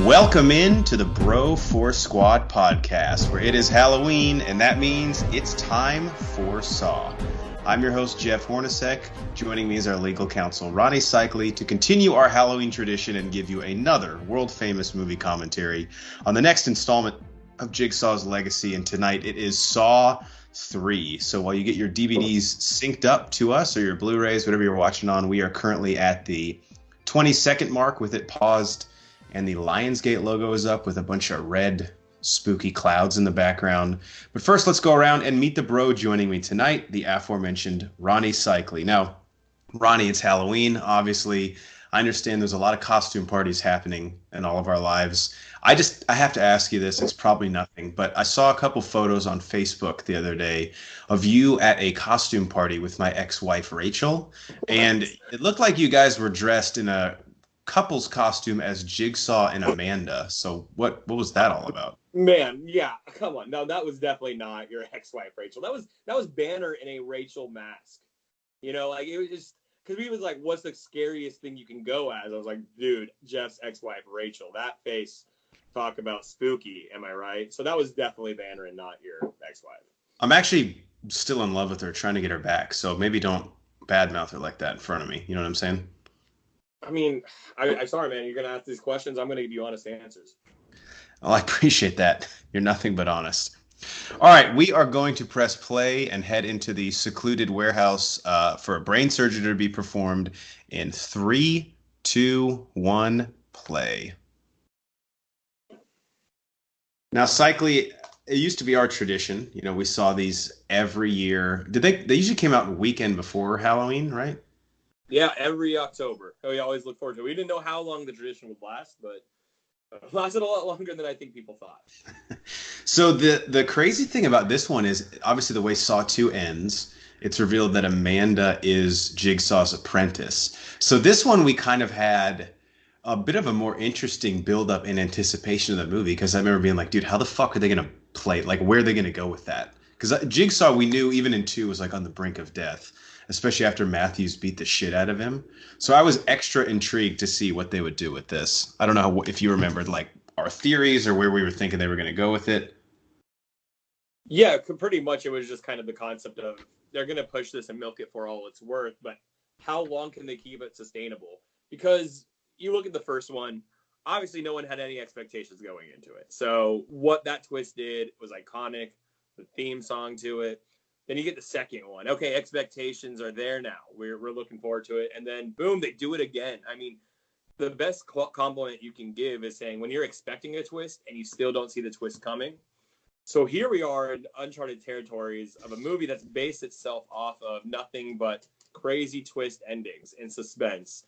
Welcome in to the Bro Force Squad podcast, where it is Halloween, and that means it's time for Saw. I'm your host, Jeff Hornacek. Joining me is our legal counsel, Ronnie Cycli, to continue our Halloween tradition and give you another world-famous movie commentary on the next installment of Jigsaw's legacy. And tonight it is Saw 3. So while you get your DVDs synced up to us, or your Blu-rays, whatever you're watching on, we are currently at the 20-second mark with it paused. And the Lionsgate logo is up with a bunch of red, spooky clouds in the background. But first, let's go around and meet the bro joining me tonight, the aforementioned Ronnie Cycli. Now, Ronnie, it's Halloween, obviously. I understand there's a lot of costume parties happening in all of our lives. I have to ask you this. It's probably nothing, but I saw a couple photos on Facebook the other day of you at a costume party with my ex-wife, Rachel. And it looked like you guys were dressed in a couple's costume as Jigsaw and Amanda. So what was that all about? Man, yeah, come on. No, that was definitely not your ex-wife, Rachel. That was Banner in a Rachel mask. You know, like, it was just because he was like, what's the scariest thing you can go as? I was like, dude, Jeff's ex-wife, Rachel. That face, talk about spooky, am I right? So that was definitely Banner and not your ex-wife. I'm actually still in love with her, trying to get her back. So maybe don't badmouth her like that in front of me. You know what I'm saying? I mean, I'm sorry, man. You're going to ask these questions. I'm going to give you honest answers. Well, I appreciate that. You're nothing but honest. All right, we are going to press play and head into the secluded warehouse for a brain surgery to be performed in 3, 2, 1, play. Now, Cycli, it used to be our tradition. You know, we saw these every year. They usually came out a weekend before Halloween, right? Yeah, every October. We always look forward to it. We didn't know how long the tradition would last, but it lasted a lot longer than I think people thought. So the crazy thing about this one is, obviously, the way Saw 2 ends, it's revealed that Amanda is Jigsaw's apprentice. So this one, we kind of had a bit of a more interesting build-up in anticipation of the movie, because I remember being like, dude, how the fuck are they going to play? Like, where are they going to go with that? Because Jigsaw, we knew, even in 2, was like on the brink of death, especially after Matthews beat the shit out of him. So I was extra intrigued to see what they would do with this. I don't know if you remembered, like, our theories or where we were thinking they were going to go with it. Yeah, pretty much it was just kind of the concept of they're going to push this and milk it for all it's worth, but how long can they keep it sustainable? Because you look at the first one, obviously no one had any expectations going into it. So what that twist did was iconic, the theme song to it. Then you get the second one. Okay, expectations are there now. We're looking forward to it. And then, boom, they do it again. I mean, the best compliment you can give is saying when you're expecting a twist and you still don't see the twist coming. So here we are in uncharted territories of a movie that's based itself off of nothing but crazy twist endings and suspense.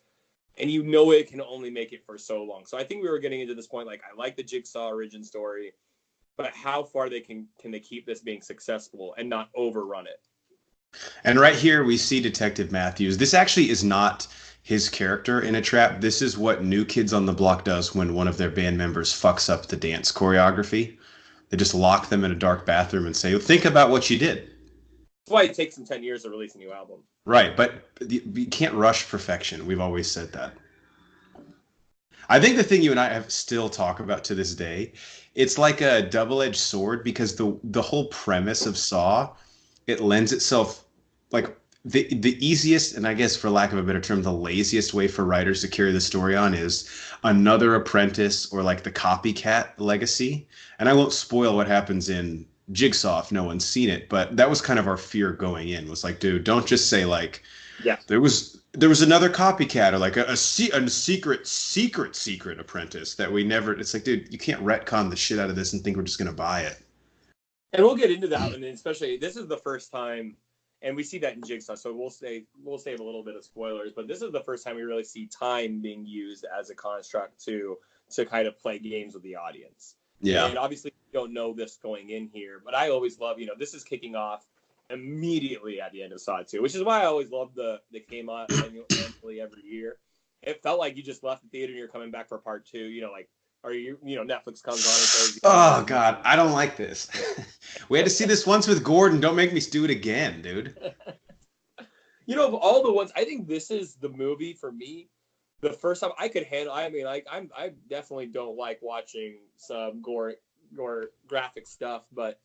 And you know it can only make it for so long. So I think we were getting into this point, like, I like the Jigsaw origin story, but how far can they keep this being successful and not overrun it? And right here we see Detective Matthews. This actually is not his character in a trap. This is what New Kids on the Block does when one of their band members fucks up the dance choreography. They just lock them in a dark bathroom and say, think about what you did. That's why it takes them 10 years to release a new album. Right, but you can't rush perfection. We've always said that. I think the thing you and I have still talk about to this day, it's like a double-edged sword, because the whole premise of Saw, it lends itself, like, the easiest, and I guess for lack of a better term, the laziest way for writers to carry the story on is another apprentice or like the copycat legacy. And I won't spoil what happens in Jigsaw if no one's seen it, but that was kind of our fear going in, was like, dude, don't just say like, yeah, there was another copycat, or like a secret apprentice that we never. It's like, dude, you can't retcon the shit out of this and think we're just gonna buy it. And we'll get into that, and especially this is the first time, and we see that in Jigsaw, so we'll save a little bit of spoilers, but this is the first time we really see time being used as a construct to kind of play games with the audience. Yeah. And obviously we don't know this going in here, but I always love, this is kicking off immediately at the end of Saw 2, which is why I always love the came out annually every year. It felt like you just left the theater and you're coming back for part 2, like, or Netflix comes on and says, oh God, I don't like this. We had to see this once with Gordon. Don't make me do it again, dude. Of all the ones, I think this is the movie for me the first time I could handle. I mean, like I definitely don't like watching some gore graphic stuff, but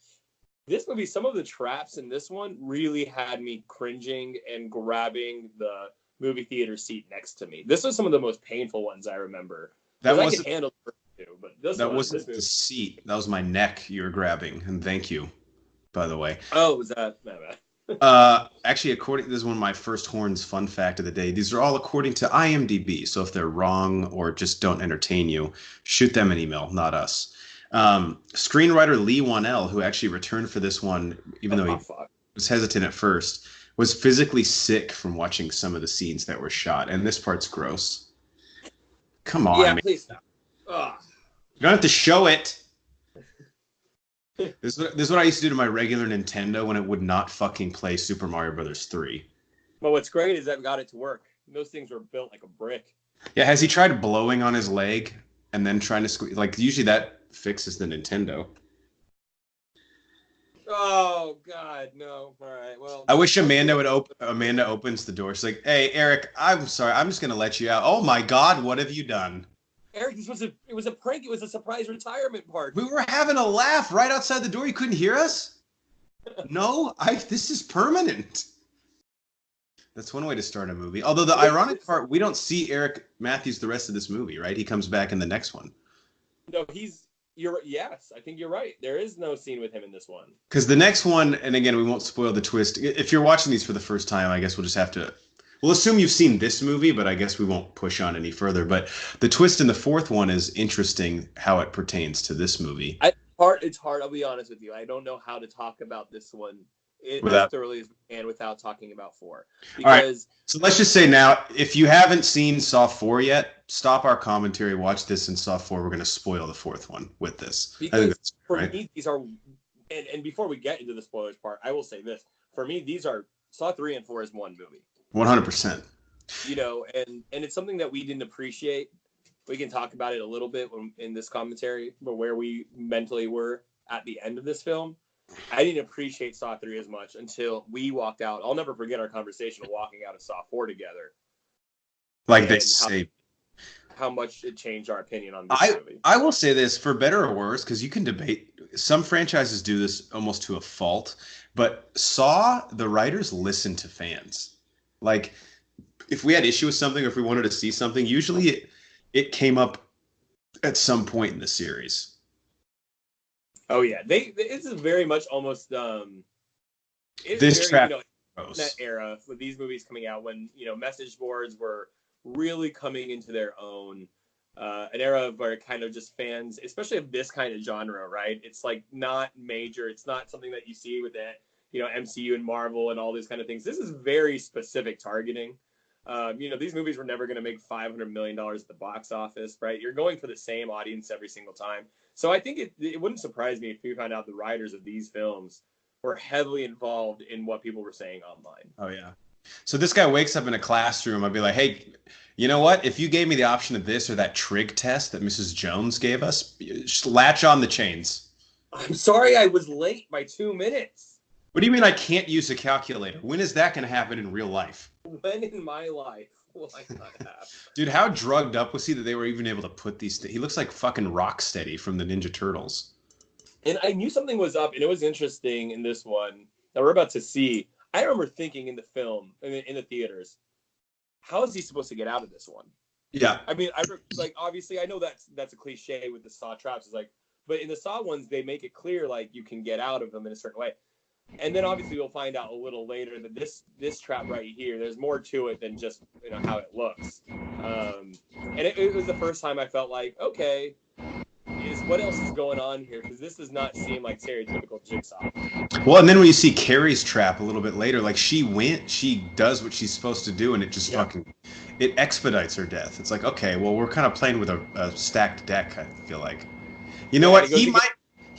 this movie, some of the traps in this one really had me cringing and grabbing the movie theater seat next to me. This was some of the most painful ones I remember That because I wasn't could handle the first two, but this that one, this wasn't movie. the seat. That was my neck you were grabbing. And thank you, by the way. Oh, was that? My bad. Actually, this is one of my first horns fun fact of the day. These are all according to IMDb. So if they're wrong or just don't entertain you, shoot them an email, not us. Screenwriter Lee Wanell, who actually returned for this one, even though he was hesitant at first, was physically sick from watching some of the scenes that were shot. And this part's gross. Come on, Yeah, man. please stop. Ugh. You don't have to show it. This is what I used to do to my regular Nintendo when it would not fucking play Super Mario Brothers 3. But what's great is that we got it to work. Those things were built like a brick. Yeah, has he tried blowing on his leg and then trying to squeeze? Like, usually that fixes the Nintendo. Oh God, no! All right, well. I wish Amanda opens the door. She's like, "Hey, Eric, I'm sorry. I'm just gonna let you out." Oh my God, what have you done? Eric, it was a prank. It was a surprise retirement party. We were having a laugh right outside the door. You couldn't hear us? No, this is permanent. That's one way to start a movie. Although the ironic part, we don't see Eric Matthews the rest of this movie, right? He comes back in the next one. No, yes, I think you're right. There is no scene with him in this one. Because the next one, and again, we won't spoil the twist. If you're watching these for the first time, I guess we'll just have to. We'll assume you've seen this movie, but I guess we won't push on any further. But the twist in the fourth one is interesting how it pertains to this movie. It's hard. I'll be honest with you. I don't know how to talk about this one as thoroughly as we can without talking about 4. Because, all right. So let's just say now, if you haven't seen Saw 4 yet, stop our commentary, watch this, and Saw 4. We're going to spoil the fourth one with this. Because for me, these are, and before we get into the spoilers part, I will say this. For me, these are Saw 3 and 4 is one movie. 100%. You know, and it's something that we didn't appreciate. We can talk about it a little bit in this commentary, but where we mentally were at the end of this film. I didn't appreciate Saw 3 as much until we walked out. I'll never forget our conversation of walking out of Saw 4 together. Like they say. How much it changed our opinion on this movie. I will say this, for better or worse, because you can debate. Some franchises do this almost to a fault, but Saw, the writers listen to fans. Like, if we had issue with something or if we wanted to see something, usually it came up at some point in the series. Oh yeah, this is very much almost this very, that era with these movies coming out when message boards were really coming into their own. An era where kind of just fans, especially of this kind of genre, right? It's like not major. It's not something that you see with that, MCU and Marvel and all these kind of things. This is very specific targeting. These movies were never going to make $500 million at the box office, right? You're going for the same audience every single time. So I think it wouldn't surprise me if we found out the writers of these films were heavily involved in what people were saying online. Oh, yeah. So this guy wakes up in a classroom. I'd be like, hey, you know what? If you gave me the option of this or that trig test that Mrs. Jones gave us, just latch on the chains. I'm sorry I was late by 2 minutes. What do you mean I can't use a calculator? When is that going to happen in real life? When in my life will I not have? Dude, how drugged up was he that they were even able to put these He looks like fucking Rocksteady from the Ninja Turtles. And I knew something was up, and it was interesting in this one that we're about to see. I remember thinking in the film, in the theaters, how is he supposed to get out of this one? Yeah. I mean, obviously, I know that's a cliche with the Saw traps. It's like, but in the Saw ones, they make it clear, like, you can get out of them in a certain way. And then obviously we'll find out a little later that this trap right here, there's more to it than just how it looks. And it was the first time I felt like, okay, what else is going on here? Because this does not seem like stereotypical Jigsaw. Well, and then when you see Carrie's trap a little bit later, like she does what she's supposed to do, and it just it expedites her death. It's like, okay, well, we're kind of playing with a stacked deck. I feel like, you know what, he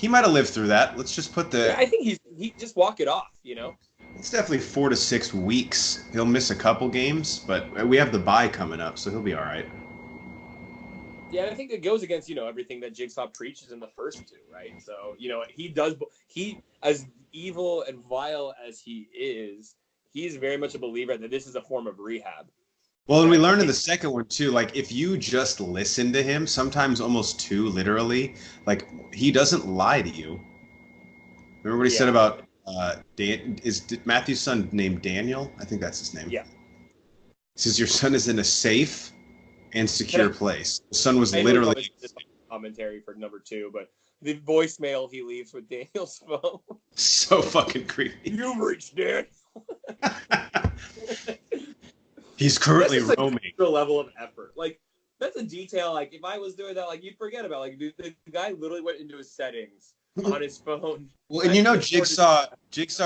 might have lived through that. Let's just put the. Yeah, I think he just walk it off. It's definitely 4 to 6 weeks. He'll miss a couple games, but we have the bye coming up, so he'll be all right. Yeah, I think it goes against, everything that Jigsaw preaches in the first two, right? So, he as evil and vile as he is, he's very much a believer that this is a form of rehab. Well, and we learned in the second one too, like if you just listen to him, sometimes almost too literally, like he doesn't lie to you. Remember what he said Yeah, about Matthew's son named Daniel? I think that's his name. yeah. He says your son is in a safe and And secure place. The son was I know we literally probably just commentary for number 2, but the voicemail he leaves with Daniel's phone. so fucking creepy. You've reached Dan. He's currently That's just roaming. a level of effort. Like that's a detail. Like if I was doing that, like you'd forget about. Like the guy literally went into his settings on his phone. Well, and you know, Jigsaw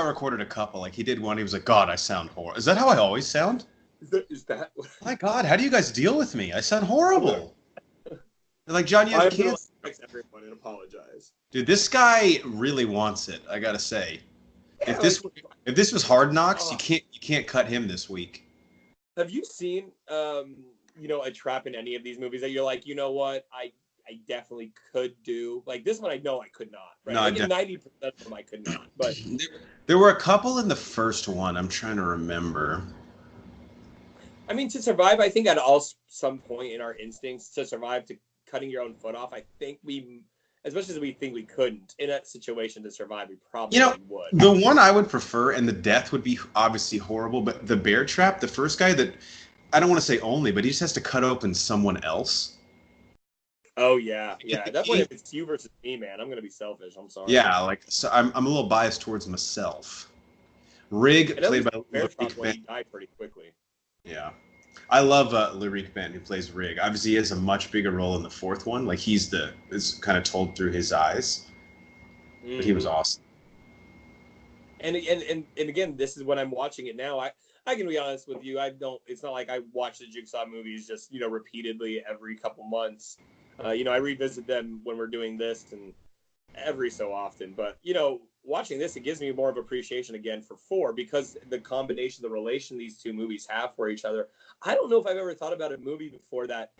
recorded a couple. Like he did one. He was like, "God, I sound horrible." Is that how I always sound? Is that? My God, how do you guys deal with me? I sound horrible. They're like, John, you have cancer. Text everyone and apologize. Dude, this guy really wants it. I gotta say, Yeah, if this was Hard Knocks, Oh. you can't cut him this week. Have you seen a trap in any of these movies that you're like, you know what, I definitely could do. Like this one, I know I could not. Right? No, like 90% of them I could not. But there were a couple in the first one. I'm trying to remember. I mean, to survive, I think at some point in our instincts to survive to cutting your own foot off, I think we, as much as we think we couldn't in that situation to survive, we probably would. The one I would prefer, and the death would be obviously horrible, but the bear trap, the first guy that, I don't want to say only, but he just has to cut open someone else. Oh yeah. That's why if it's you versus me, man, I'm gonna be selfish. I'm sorry. Yeah, like so I'm a little biased towards myself. Rig, played by Bear Trap Lyric when Ben. he died pretty quickly. Yeah, I love Lyric Ben, who plays Rig. Obviously, he has a much bigger role in the fourth one. Like it's kind of told through his eyes, but he was awesome. And again, this is when I'm watching it now. I can be honest with you. I don't. It's not like I watch the Jigsaw movies just repeatedly every couple months. I revisit them when we're doing this and every so often. But watching this, it gives me more of appreciation again for 4 because the combination, the relation these two movies have for each other. I don't know if I've ever thought about a movie before that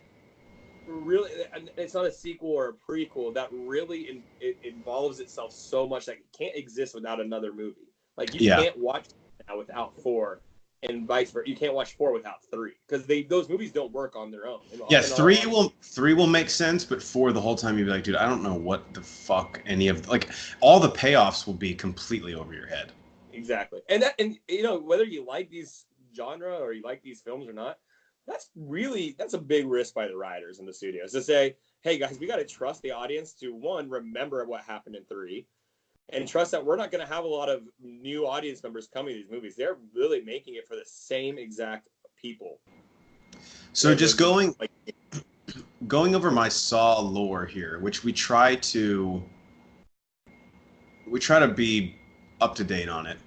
really, it's not a sequel or a prequel that really it involves itself so much that it can't exist without another movie. Like you can't watch now without 4, and vice versa. You can't watch 4 without 3 because those movies don't work on their own. Yeah, 3 will make sense, but 4 the whole time you'll be like, dude, I don't know what the fuck any of all the payoffs will be completely over your head. Exactly, and whether you like these genre or you like these films or not, that's a big risk by the writers and the studios to say, hey guys, we got to trust the audience to remember what happened in 3. And trust that we're not going to have a lot of new audience members coming to these movies. They're really making it for the same exact people. So just going over my Saw lore here, which we try to be up to date on it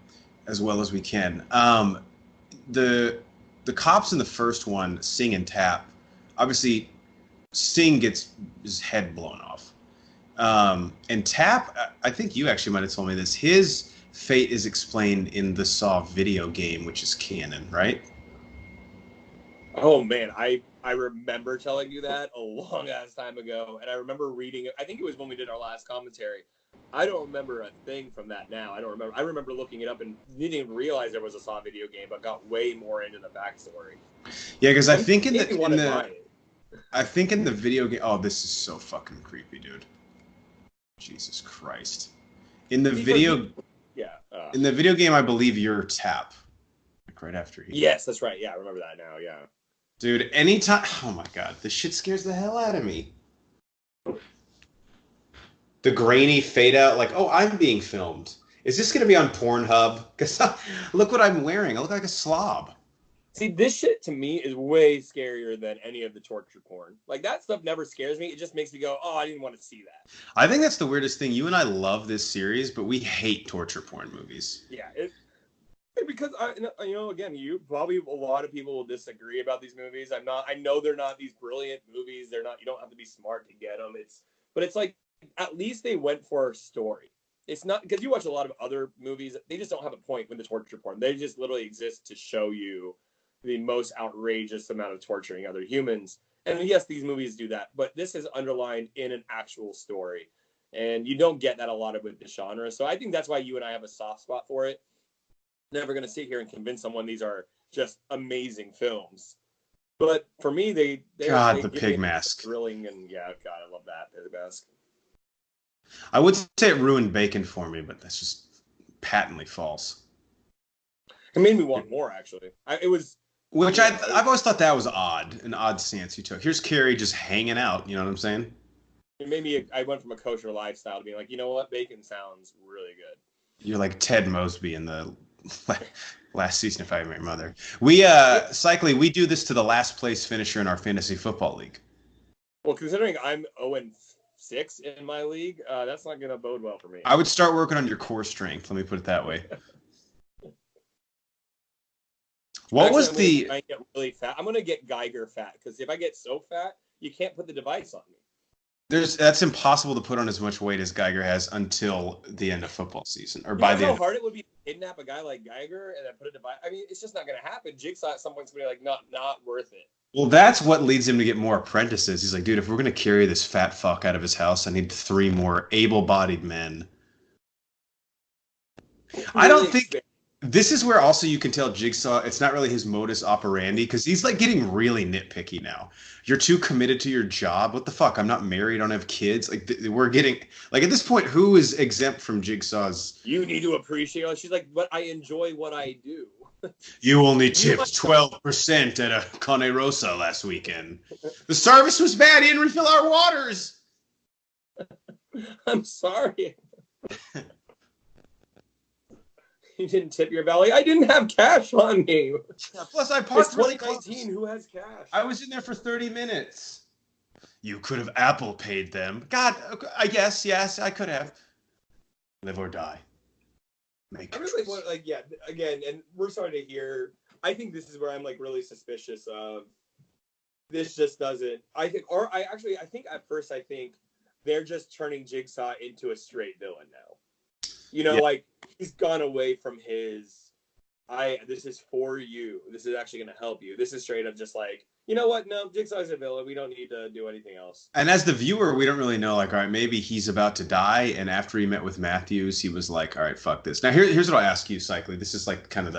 as well as we can. The cops in the first one, Sing and Tap, obviously Sing gets his head blown off. And Tap, I think you actually might have told me this. His fate is explained in the Saw video game, which is canon, right? Oh man, I remember telling you that a long ass time ago, and I remember reading it. I think it was when we did our last commentary. I don't remember a thing from that now. I don't remember. I remember looking it up and didn't even realize there was a Saw video game, but got way more into the backstory. Yeah, because I think in the video game. Oh, this is so fucking creepy, dude. Jesus Christ! In the video game, I believe you're Tap, like right after he. Yes, that's right. Yeah, I remember that now. Yeah. Dude, anytime. Oh my god, this shit scares the hell out of me. The grainy fade out, like, oh, I'm being filmed. Is this going to be on Pornhub? Because look what I'm wearing. I look like a slob. See, this shit to me is way scarier than any of the torture porn. Like, that stuff never scares me. It just makes me go, oh, I didn't want to see that. I think that's the weirdest thing. You and I love this series, but we hate torture porn movies. Yeah, because again, a lot of people will disagree about these movies. I know they're not these brilliant movies. They're not. You don't have to be smart to get them. But it's like at least they went for a story. It's not because you watch a lot of other movies. They just don't have a point with the torture porn. They just literally exist to show you the most outrageous amount of torturing other humans. And yes, these movies do that, but this is underlined in an actual story, and you don't get that a lot of with the genre. So I think that's why you and I have a soft spot for it. Never going to sit here and convince someone these are just amazing films. But for me, they God, the give pig me mask. thrilling, and yeah, God, I love that pig mask. I would say it ruined bacon for me, but that's just patently false. It made me want more, actually. It was, Which you know, I've always thought that was odd, an odd stance you took. Here's Carrie just hanging out. You know what I'm saying? it made me. I went from a kosher lifestyle to being like, you know what, bacon sounds really good. You're like Ted Mosby in the last season of How I Met Your Mother. We cycling. We do this to the last place finisher in our fantasy football league. Well, considering I'm 0-6 in my league, that's not going to bode well for me. I would start working on your core strength. Let me put it that way. What was the? I get really fat. I'm going to get Geiger fat because if I get so fat, you can't put the device on me. That's impossible to put on as much weight as Geiger has until the end of football season, or by the how end. hard it would be to kidnap a guy like Geiger and then put a device. I mean, it's just not going to happen. Jigsaw at some point is going to be like, not worth it. Well, that's what leads him to get more apprentices. He's like, dude, if we're going to carry this fat fuck out of his house, I need 3 more able-bodied men. I don't think this is where also you can tell Jigsaw, it's not really his modus operandi because he's like getting really nitpicky now. You're too committed to your job. What the fuck? I'm not married. I don't have kids. Like we're getting like at this point, who is exempt from Jigsaw's? You need to appreciate it. She's like, but I enjoy what I do. You only tipped 12% at a Cane Rosa last weekend. The service was bad. He didn't refill our waters. I'm sorry. You didn't tip your valet. I didn't have cash on me. Yeah, plus, I parked it's 2019. Who has cash? I was in there for 30 minutes. You could have Apple paid them. God, I guess, yes, I could have. Live or die. Make I really want, like, yeah, again, and we're starting to hear. I think this is where I'm like really suspicious of. This just doesn't. I think at first I think they're just turning Jigsaw into a straight villain now. You know, like he's gone away from his. This is for you. This is actually going to help you. This is straight up just like, you know what? No, Jigsaw's a villain. We don't need to do anything else. And as the viewer, we don't really know, like, all right, maybe he's about to die. And after he met with Matthews, he was like, all right, fuck this. Now, here's what I'll ask you, Cycly. This is like kind of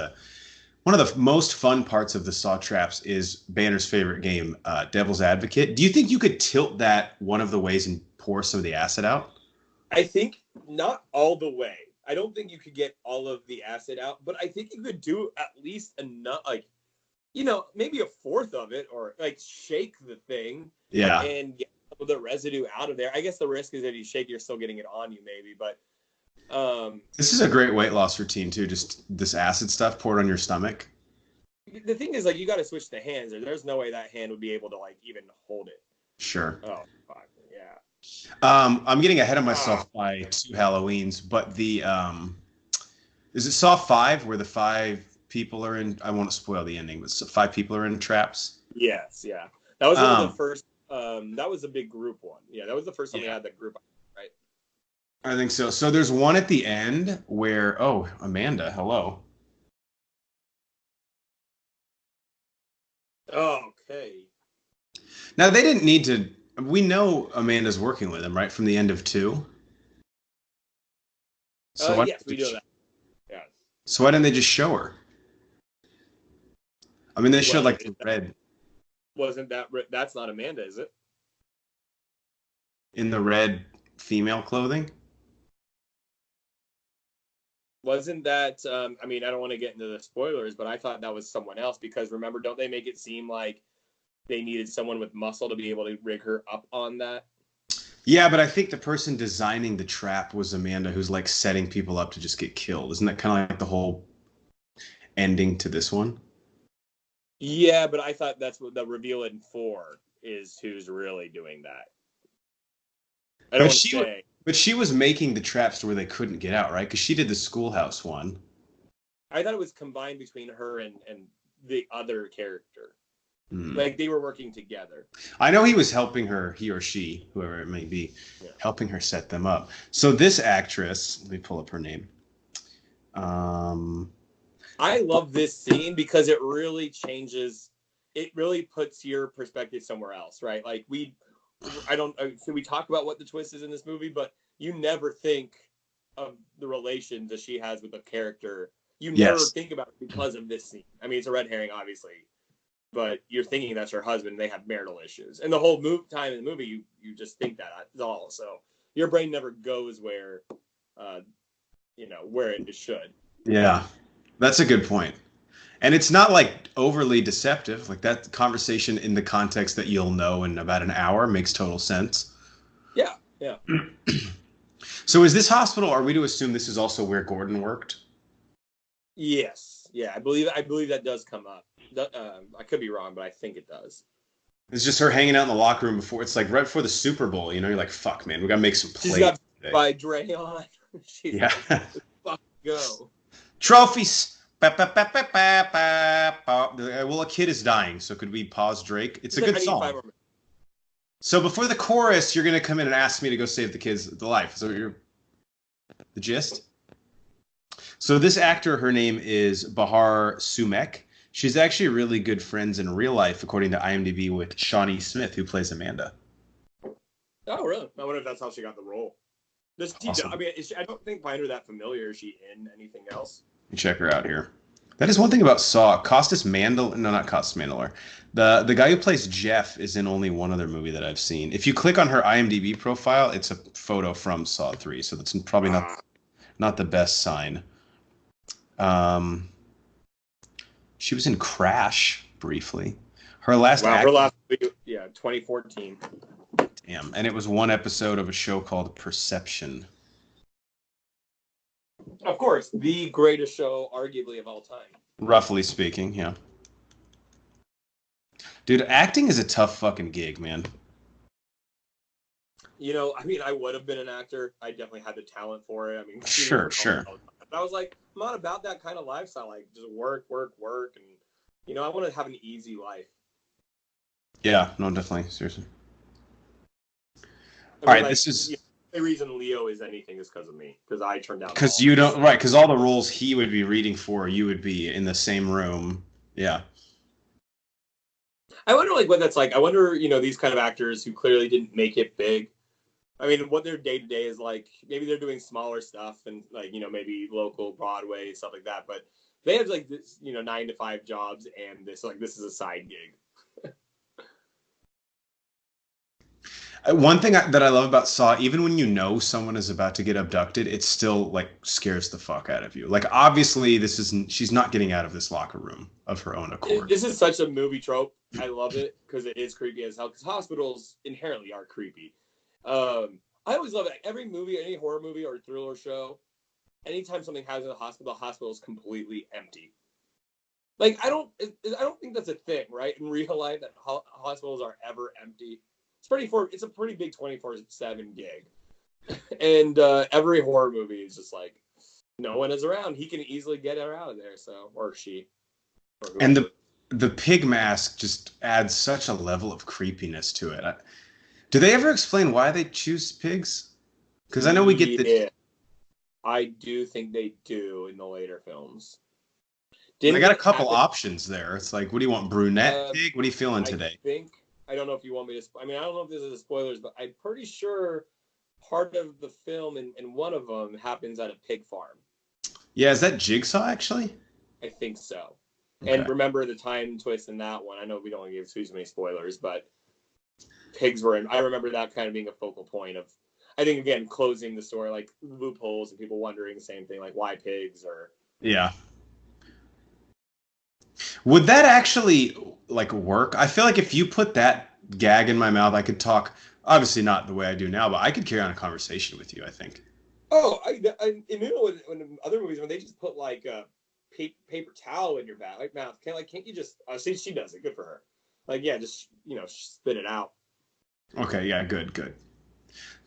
one of the most fun parts of the Saw Traps is Banner's favorite game, Devil's Advocate. Do you think you could tilt that one of the ways and pour some of the acid out? I think not all the way. I don't think you could get all of the acid out, but I think you could do at least enough, like, you know, maybe a fourth of it, or like shake the thing, and get some of the residue out of there. I guess the risk is that you shake, you're still getting it on you, maybe. But this is a great weight loss routine too. Just this acid stuff poured on your stomach. The thing is, like, you got to switch the hands. There's no way that hand would be able to like even hold it. Sure. Oh, fuck yeah. I'm getting ahead of myself by 2 Halloweens, but the is it Saw 5 where the 5 people are in? I won't spoil the ending, but 5 people are in traps. Yes, yeah, that was one of the first. That was a big group one. Yeah, that was the first time we had that group, right? I think so. So there's one at the end where Amanda, hello. Okay. Now they didn't need to. We know Amanda's working with him, right, from the end of 2? So yes, we know that. Yeah. So why didn't they just show her? I mean, they showed like the red. Wasn't that? That's not Amanda, is it? In the red female clothing? Wasn't that? I mean, I don't want to get into the spoilers, but I thought that was someone else because remember, don't they make it seem like they needed someone with muscle to be able to rig her up on that? Yeah, but I think the person designing the trap was Amanda, who's like setting people up to just get killed. Isn't that kind of like the whole ending to this one? Yeah, but I thought that's what the reveal in 4 is who's really doing that. I don't want to say. But she was making the traps to where they couldn't get out, right? Because she did the schoolhouse one. I thought it was combined between her and the other character. Like they were working together. I know he was helping her, he or she, whoever it may be, helping her set them up. So this actress, let me pull up her name. I love this scene because it really changes. It really puts your perspective somewhere else, right? Like we talk about what the twist is in this movie, but you never think of the relation that she has with the character. You never think about it because of this scene. I mean, it's a red herring, obviously. but you're thinking that's her husband. They have marital issues, and the whole time in the movie, you just think that is all. So your brain never goes where, where it should. Yeah, that's a good point. And it's not like overly deceptive. Like that conversation in the context that you'll know in about an hour makes total sense. Yeah, yeah. So is this hospital, are we to assume this is also where Gordon worked? Yes. Yeah, I believe that does come up. I could be wrong, but I think it does. It's just her hanging out in the locker room before. It's like right before the Super Bowl. You're like, fuck, man, we got to make some plays. She's got by Drayon. She's yeah. Like, fuck, go. Trophies. Well, a kid is dying, so could we pause Drake? It's a good song. So before the chorus, you're going to come in and ask me to go save the life. So you're the gist? So this actor, her name is Bahar Sumek. She's actually really good friends in real life, according to IMDb, with Shawnee Smith, who plays Amanda. Oh, really? I wonder if that's how she got the role. Awesome. I don't think find her that familiar. Is she in anything else? Check her out here. That is one thing about Saw. Costas Mandylor. No, not Costas Mandylor. The guy who plays Jeff is in only one other movie that I've seen. If you click on her IMDb profile, it's a photo from Saw 3, so that's probably not the best sign. She was in Crash briefly. Her last movie, 2014. Damn, and it was one episode of a show called Perception. Of course, the greatest show, arguably, of all time. Roughly speaking, yeah. Dude, acting is a tough fucking gig, man. I would have been an actor. I definitely had the talent for it. Sure. But I was like, I'm not about that kind of lifestyle. Like, just work, and I want to have an easy life. Yeah, no, definitely, seriously. All right, this is. The reason Leo is anything is because of me, because I turned down. Because you don't, right? Because all the roles he would be reading for, you would be in the same room. Yeah. I wonder, what that's like. I wonder, these kind of actors who clearly didn't make it big. What their day to day is like. Maybe they're doing smaller stuff and maybe local Broadway stuff like that. But they have this, 9 to 5 jobs, and this is a side gig. One thing that I love about Saw, even when you know someone is about to get abducted, it still scares the fuck out of you. Obviously, she's not getting out of this locker room of her own accord. This is such a movie trope. I love it because it is creepy as hell. Because hospitals inherently are creepy. I always love it. Every movie, any horror movie or thriller show, anytime something happens in the hospital is completely empty. I don't think that's a thing, right? In real life, that hospitals are ever empty. It's a pretty big 24/7 gig, and every horror movie is just no one is around. He can easily get her out of there, or she. And the pig mask just adds such a level of creepiness to it. Do they ever explain why they choose pigs? Because I know we get the. I do think they do in the later films. I got a couple options there. It's what do you want, brunette pig? What are you feeling today? I don't know if you want me to. I don't know if this is spoilers, but I'm pretty sure part of the film and one of them happens at a pig farm. Yeah, is that Jigsaw actually? I think so. Okay. And remember the time twist in that one. I know we don't want to give too many spoilers, but pigs were in. I remember that kind of being a focal point of. I think again closing the story, loopholes and people wondering the same thing, why pigs or. Yeah. Would that actually work? I feel if you put that gag in my mouth, I could talk. Obviously, not the way I do now, but I could carry on a conversation with you. I think. Oh, when other movies when they just put a paper towel in your mouth, can't you just? See, she does it. Good for her. Just spit it out. Okay. Yeah. Good.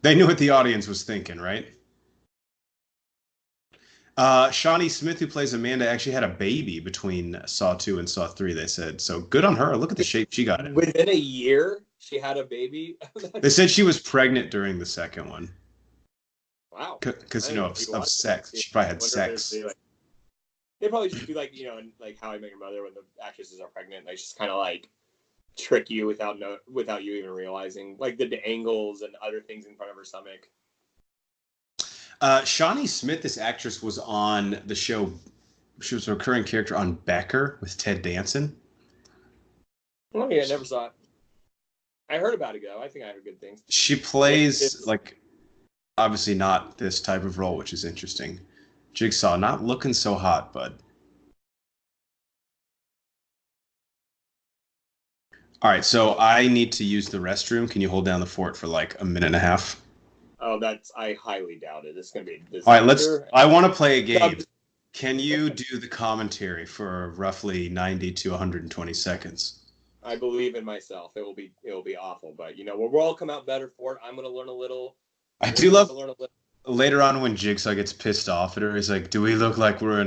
They knew what the audience was thinking, right? Shawnee Smith, who plays Amanda, actually had a baby between Saw 2 and Saw 3, they said. So good on her. Look at the shape she got in. Within a year, she had a baby? They said she was pregnant during the second one. Wow. Because, of sex. She probably had sex. They probably just do How I Met Your Mother when the actresses are pregnant. They just kind of trick you without you even realizing. The angles and other things in front of her stomach. Shawnee Smith, this actress, was on the show. She was a recurring character on Becker with Ted Danson. Oh yeah, I never saw it. I heard about it though. I think I heard good things. She plays like obviously not this type of role, which is interesting. Jigsaw not looking so hot, bud. All right, so I need to use the restroom. Can you hold down the fort for like a minute and a half? Oh, I highly doubt it. It's gonna be a disaster. All right, I want to play a game. Can you do the commentary for roughly 90 to 120 seconds? I believe in myself. It will be awful, but we'll all come out better for it. I'm gonna learn a little. I do love later on when Jigsaw gets pissed off at her. He's like, "Do we look like we're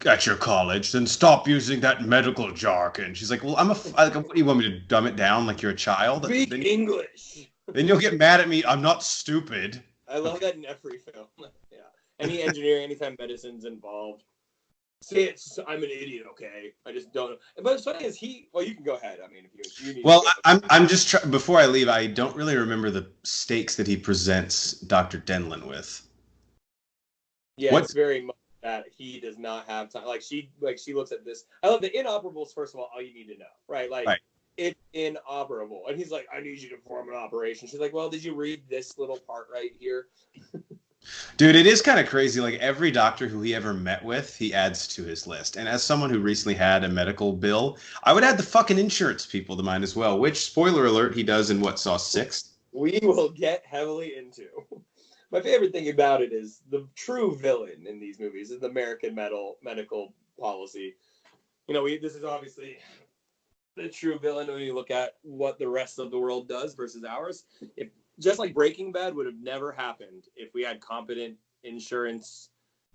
at your college? Then stop using that medical jargon." She's like, "Well, what do you want me to dumb it down like you're a child? Speak English. Then you'll get mad at me. I'm not stupid." I love that in every film. Yeah, any engineering, anytime medicine's involved. Say it's, I'm an idiot, okay? I just don't know. But the funny is well, you can go ahead. I mean, if you need well, I'm just before I leave, I don't really remember the stakes that he presents Dr. Denlin with. Yeah, it's very much that he does not have time. Like she looks at this. I love the inoperables. First of all you need to know, right? Like it's inoperable, and he's like, "I need you to perform an operation." She's like, "Well, did you read this little part right here?" Dude, it is kind of crazy. Like every doctor who he ever met with, he adds to his list. And as someone who recently had a medical bill, I would add the fucking insurance people to mine as well. Which, spoiler alert, he does in Saw 6. We will get heavily into. My favorite thing about it is the true villain in these movies is the American medical policy. This is obviously the true villain when you look at what the rest of the world does versus ours. Just like Breaking Bad would have never happened if we had competent insurance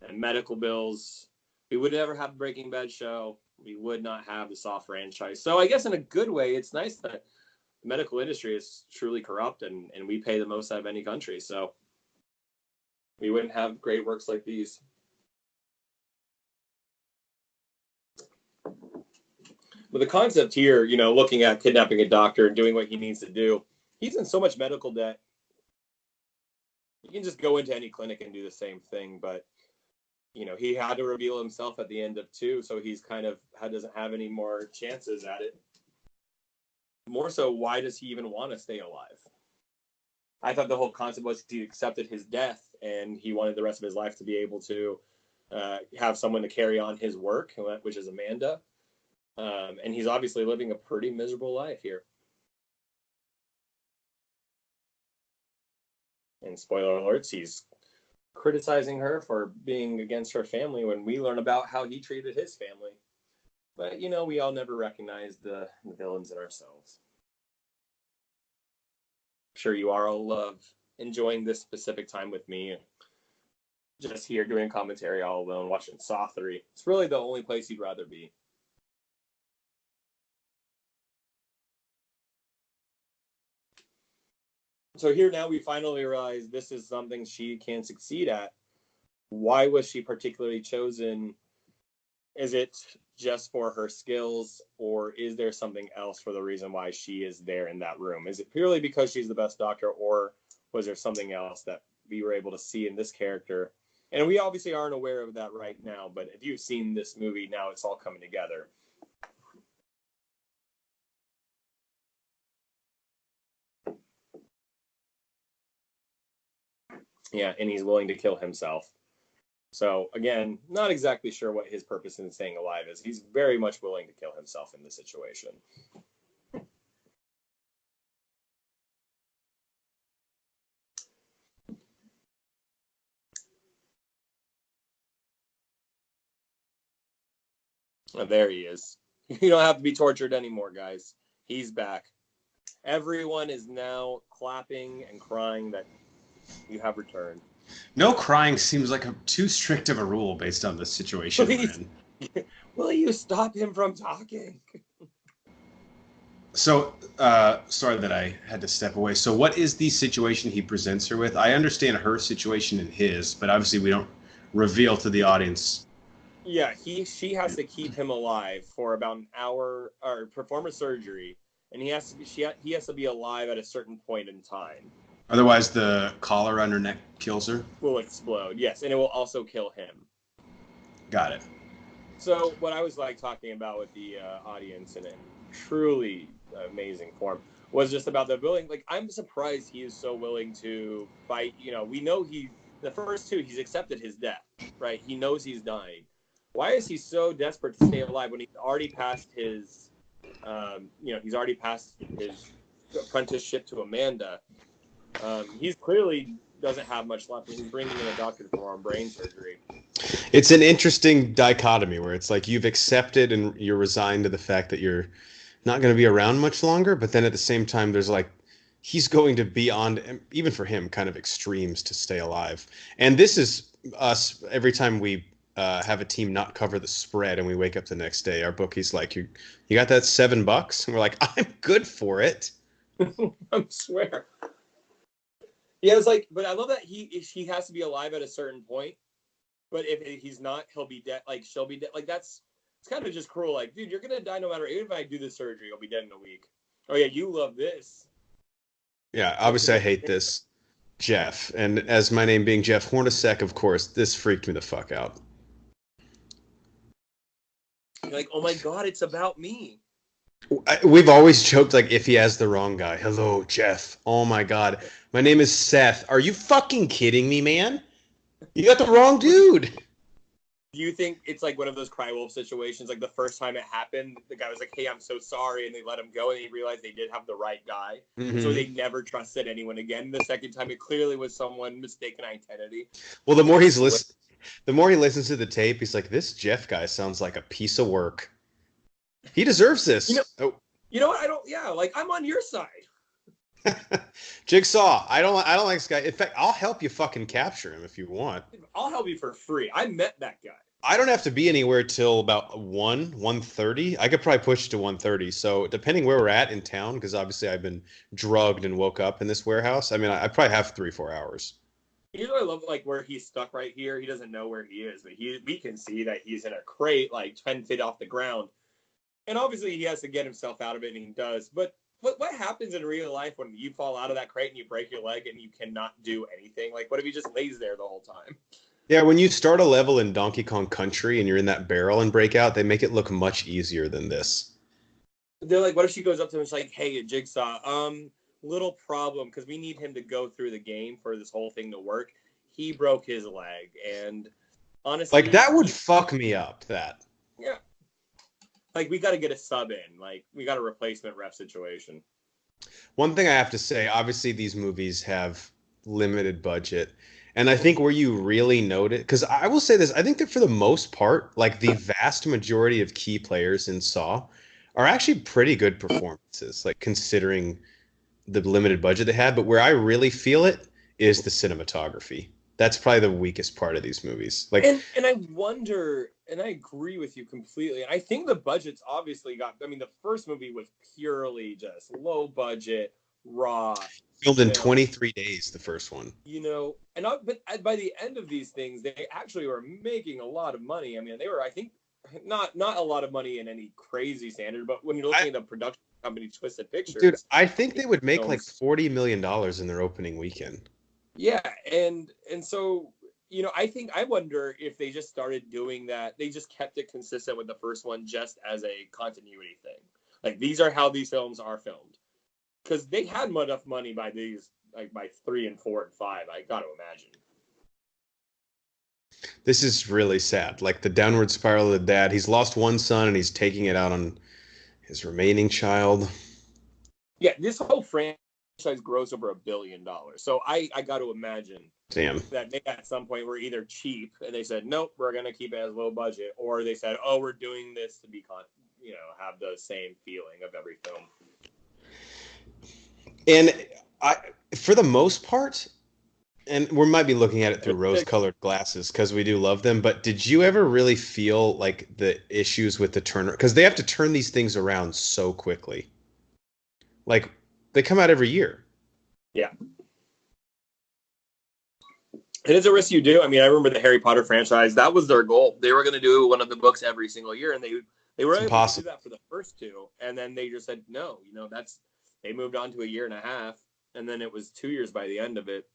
and medical bills. We would never have a Breaking Bad show. We would not have the Saw franchise. So I guess in a good way, it's nice that the medical industry is truly corrupt and we pay the most out of any country. So we wouldn't have great works like these. But the concept here, looking at kidnapping a doctor and doing what he needs to do, he's in so much medical debt. You can just go into any clinic and do the same thing, but he had to reveal himself at the end of 2, so he's doesn't have any more chances at it. More so, why does he even want to stay alive? I thought the whole concept was he accepted his death and he wanted the rest of his life to be able to have someone to carry on his work, which is Amanda. And he's obviously living a pretty miserable life here. And spoiler alerts, he's criticizing her for being against her family when we learn about how he treated his family. But, we all never recognize the villains in ourselves. I'm sure you are all enjoying this specific time with me. Just here doing commentary all alone, watching Saw 3. It's really the only place you'd rather be. So here now we finally realize this is something she can succeed at. Why was she particularly chosen? Is it just for her skills, or is there something else for the reason why she is there in that room? Is it purely because she's the best doctor, or was there something else that we were able to see in this character? And we obviously aren't aware of that right now, but if you've seen this movie, now it's all coming together. Yeah, and he's willing to kill himself. So, again, not exactly sure what his purpose in staying alive is. He's very much willing to kill himself in this situation. Oh, there he is. You don't have to be tortured anymore, guys. He's back. Everyone is now clapping and crying that you have returned. No crying seems like too strict of a rule based on the situation we're in. Will you stop him from talking? So, sorry that I had to step away. So what is the situation he presents her with? I understand her situation and his, but obviously we don't reveal to the audience. Yeah, she has to keep him alive for about an hour, or perform a surgery, and he has to be alive at a certain point in time. Otherwise, the collar on her neck kills her? Will explode, yes, and it will also kill him. Got it. So what I was talking about with the audience and truly amazing form, was just about the willing. Like, I'm surprised he is so willing to fight. We know the first two, he's accepted his death, right? He knows he's dying. Why is he so desperate to stay alive when he's already passed his, he's already passed his apprenticeship to Amanda? He's clearly doesn't have much left, and he's bringing in a doctor to perform brain surgery. It's an interesting dichotomy where it's like you've accepted and you're resigned to the fact that you're not going to be around much longer, but then at the same time, there's like he's going to be on, even for him, kind of extremes to stay alive. And this is us every time we have a team not cover the spread and we wake up the next day. Our bookie's like, you got that $7? And we're like, I'm good for it. I swear. Yeah, it's like, but I love that he has to be alive at a certain point. But if he's not, he'll be dead. Like, she'll be dead. Like, it's kind of just cruel. Like, dude, you're gonna die no matter. Even if I do the surgery, you'll be dead in a week. Oh yeah, you love this. Yeah, obviously I hate this, Jeff. And as my name being Jeff Hornacek, of course, this freaked me the fuck out. You're like, oh my god, it's about me. We've always joked, like, if he has the wrong guy. Hello, Jeff. Oh my god. My name is Seth. Are you fucking kidding me, man? You got the wrong dude. Do you think it's like one of those Cry Wolf situations? Like, the first time it happened, the guy was like, hey, I'm so sorry. And they let him go, and he realized they did have the right guy. Mm-hmm. So they never trusted anyone again. The second time, it clearly was someone mistaken identity. Well, the more he listens to the tape, he's like, this Jeff guy sounds like a piece of work. He deserves this. You know what? I'm on your side. Jigsaw, I don't like this guy. In fact, I'll help you fucking capture him if you want. I'll help you for free. I met that guy. I don't have to be anywhere till about 1:30. I could probably push to 1:30. So depending where we're at in town, because obviously I've been drugged and woke up in this warehouse. I mean, I probably have 3-4 hours. You know, I love like where he's stuck right here. He doesn't know where he is, but we can see that he's in a crate like 10 feet off the ground. And obviously he has to get himself out of it, and he does. But what happens in real life when you fall out of that crate and you break your leg and you cannot do anything? Like, what if he just lays there the whole time? Yeah, when you start a level in Donkey Kong Country and you're in that barrel and break out, they make it look much easier than this. They're like, what if she goes up to him and she's like, hey, Jigsaw, little problem, because we need him to go through the game for this whole thing to work. He broke his leg, and honestly... Like, that would fuck me up, that. Yeah. Like, we got to get a sub in. Like, we got a replacement ref situation. One thing I have to say, obviously these movies have limited budget. And I think where you really note it, because I will say this, I think that for the most part, like the vast majority of key players in Saw are actually pretty good performances, like considering the limited budget they had. But where I really feel it is the cinematography. That's probably the weakest part of these movies. Like, and I wonder, and I agree with you completely. And I think the budget's obviously the first movie was purely just low budget, raw. Filmed in 23 days, the first one. But by the end of these things, they actually were making a lot of money. I mean, they were, I think, not a lot of money in any crazy standard, but when you're looking at the production company Twisted Pictures. Dude, I think they would make like $40 million in their opening weekend. Yeah, and so, I wonder if they just started doing that. They just kept it consistent with the first one just as a continuity thing. Like, these are how these films are filmed. Because they had enough money by these, like by 3 and 4 and 5, I got to imagine. This is really sad. Like the downward spiral of the dad. He's lost one son and he's taking it out on his remaining child. Yeah, this whole franchise grows over $1 billion. So I got to imagine that they at some point were either cheap and they said, nope, we're going to keep it as low budget. Or they said, oh, we're doing this to be, have the same feeling of every film. And for the most part, and we might be looking at it through rose-colored glasses because we do love them, but did you ever really feel like the issues with the turner? Because they have to turn these things around so quickly. Like, they come out every year. Yeah. It is a risk you do. I mean, I remember the Harry Potter franchise. That was their goal. They were going to do one of the books every single year, and they were able to do that for the first two, and then they just said, no, they moved on to a year and a half, and then it was 2 years by the end of it,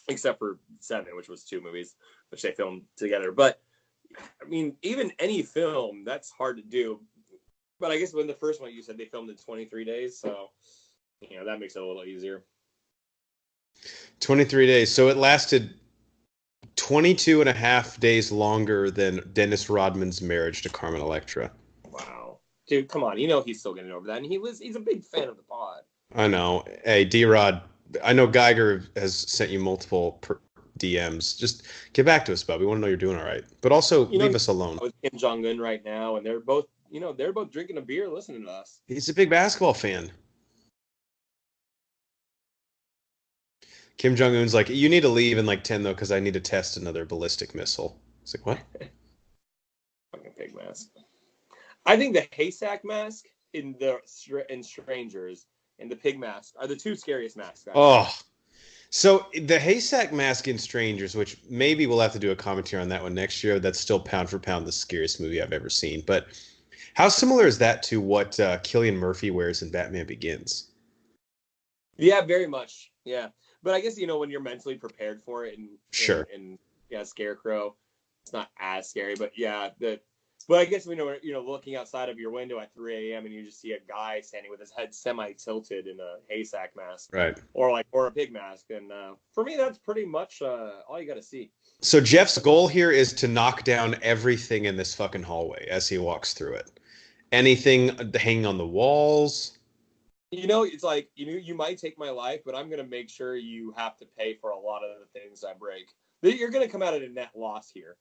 except for 7, which was 2 movies, which they filmed together. But, I mean, even any film, that's hard to do. But I guess when the first one you said they filmed in 23 days, so that makes it a little easier. 23 days. So it lasted 22 and a half days longer than Dennis Rodman's marriage to Carmen Electra. Wow. Dude, come on. He's still getting over that. And he's a big fan of the pod. I know. Hey, D-Rod, I know Geiger has sent you multiple DMs. Just get back to us, bud. We want to know you're doing all right. But also, leave us alone. With Kim Jong-un right now, and they're both drinking a beer listening to us. He's a big basketball fan. Kim Jong-un's like, you need to leave in like 10, though, because I need to test another ballistic missile. It's like, what? Fucking pig mask. I think the haystack mask in Strangers and the pig mask are the two scariest masks. Oh. So the haystack mask in Strangers, which maybe we'll have to do a commentary on that one next year, that's still pound for pound the scariest movie I've ever seen. But how similar is that to what Cillian Murphy wears in Batman Begins? Yeah, very much. Yeah. But I guess, when you're mentally prepared for it and Scarecrow, it's not as scary. But yeah, but I guess when you're looking outside of your window at 3 a.m. and you just see a guy standing with his head semi-tilted in a haystack mask. Right. Or a pig mask. And for me, that's pretty much all you got to see. So Jeff's goal here is to knock down everything in this fucking hallway as he walks through it. Anything hanging on the walls. It's like, you might take my life, but I'm going to make sure you have to pay for a lot of the things I break. You're going to come out at a net loss here.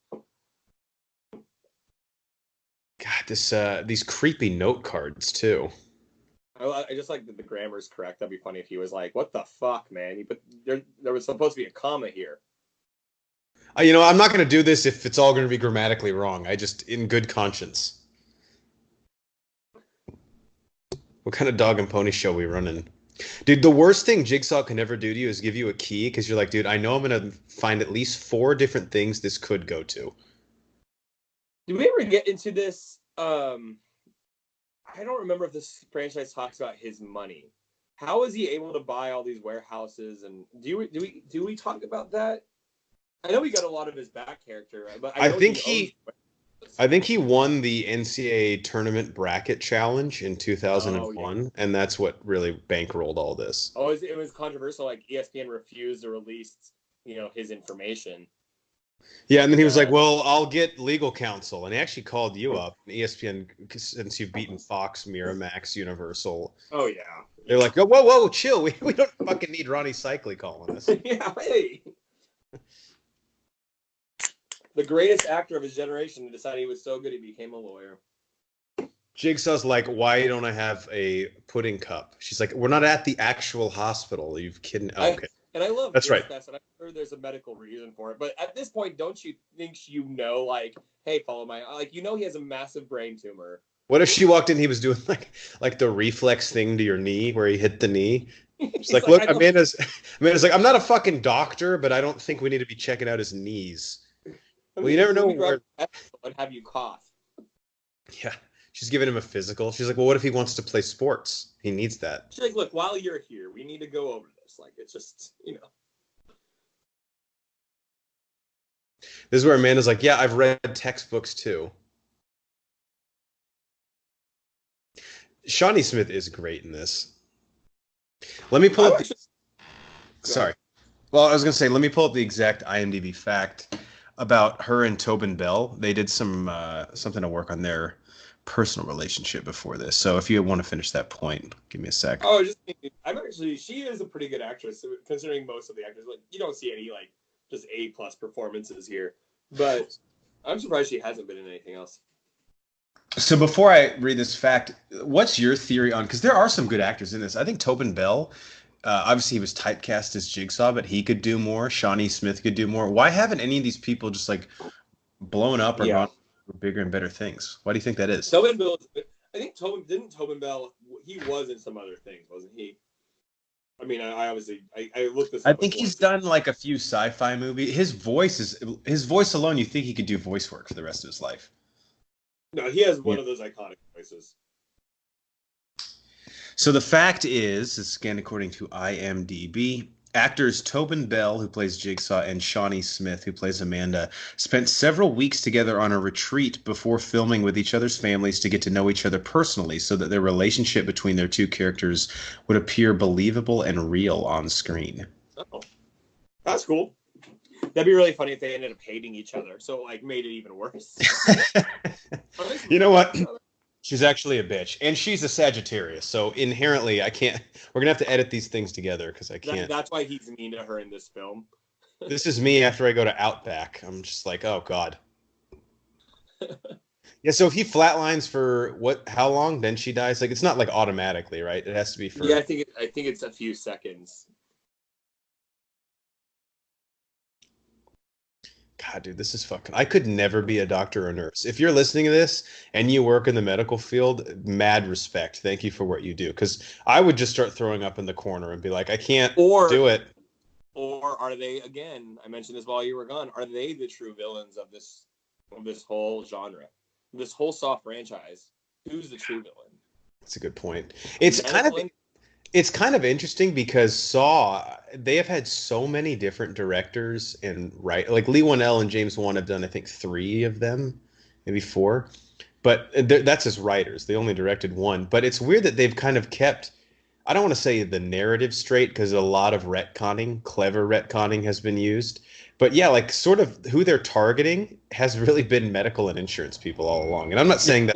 God, these creepy note cards, too. I just like that the grammar's correct. That'd be funny if he was like, what the fuck, man? There was supposed to be a comma here. I'm not going to do this if it's all going to be grammatically wrong. I just, in good conscience. What kind of dog and pony show are we running? Dude, the worst thing Jigsaw can ever do to you is give you a key because you're like, dude, I know I'm going to find at least 4 different things this could go to. Did we ever get into this? I don't remember if this franchise talks about his money. How is he able to buy all these warehouses? And do we talk about that? I know he got a lot of his back character, but I think he won the NCAA tournament bracket challenge in 2001, and that's what really bankrolled all this. Oh, it was controversial. Like ESPN refused to release, his information. Yeah, and then he was like, "Well, I'll get legal counsel," and he actually called you up. ESPN, since you've beaten Fox, Miramax, Universal. Oh yeah. They're like, "Oh, whoa, chill. We don't fucking need Ronnie Cycli calling us." Yeah, hey. The greatest actor of his generation decided he was so good he became a lawyer. Jigsaw's like, why don't I have a pudding cup? She's like, we're not at the actual hospital. Are you kidding? Oh, okay. And I love that's right. And I'm sure there's a medical reason for it. But at this point, don't you think like, hey, follow my he has a massive brain tumor. What if she walked in? He was doing like the reflex thing to your knee where he hit the knee. She's like, look, Amanda's like, I'm not a fucking doctor, but I don't think we need to be checking out his knees. Well, you never know where. And have you cough? Yeah, she's giving him a physical. She's like, well, what if he wants to play sports? He needs that. She's like, look, while you're here, we need to go over this. Like, it's just, This is where Amanda's like, yeah, I've read textbooks too. Shawnee Smith is great in this. Let me pull up. Sorry. Well, I was going to say, let me pull up the exact IMDb fact about her and Tobin Bell. They did something to work on their personal relationship before this. So if you want to finish that point, give me a sec. Oh, she is a pretty good actress considering most of the actors. Like, you don't see any just A+ performances here, but I'm surprised she hasn't been in anything else. So before I read this fact, what's your theory on? Because there are some good actors in this. I think Tobin Bell. Obviously, he was typecast as Jigsaw, but he could do more. Shawnee Smith could do more. Why haven't any of these people just blown up or gone for bigger and better things? Why do you think that is? Tobin Bell. I think Tobin Bell. He was in some other things, wasn't he? I mean, I obviously looked this up. I think he's done a few sci-fi movies. His voice alone. You think he could do voice work for the rest of his life? No, he has one of those iconic voices. So the fact is, again according to IMDb, Actors Tobin Bell, who plays Jigsaw, and Shawnee Smith, who plays Amanda, spent several weeks together on a retreat before filming with each other's families to get to know each other personally so that their relationship between their two characters would appear believable and real on screen. Oh, that's cool. That'd be really funny if they ended up hating each other, so it, like, made it even worse. You know what? She's actually a bitch, and she's a Sagittarius, so inherently I can't. We're gonna have to edit these things together because I can't. That's why he's mean to her in this film. This is me after I go to Outback. I'm just like, oh god. Yeah, so if he flatlines for how long, then she dies. Like, it's not like automatically, right? It has to be for. Yeah, I think it's a few seconds. God, dude, this is fucking. I could never be a doctor or nurse. If you're listening to this and you work in the medical field, mad respect. Thank you for what you do. Because I would just start throwing up in the corner and be like, I can't do it. Or are they, again, I mentioned this while you were gone, are they the true villains of this whole genre? This whole Saw franchise? Who's the true villain? That's a good point. It's kind of interesting because Saw, they have had so many different directors and like Leigh Whannell and James Wan have done, I think, 3 of them, maybe 4. But that's as writers. They only directed 1. But it's weird that they've kind of kept, I don't want to say the narrative straight because a lot of clever retconning has been used. But yeah, like sort of who they're targeting has really been medical and insurance people all along. And I'm not saying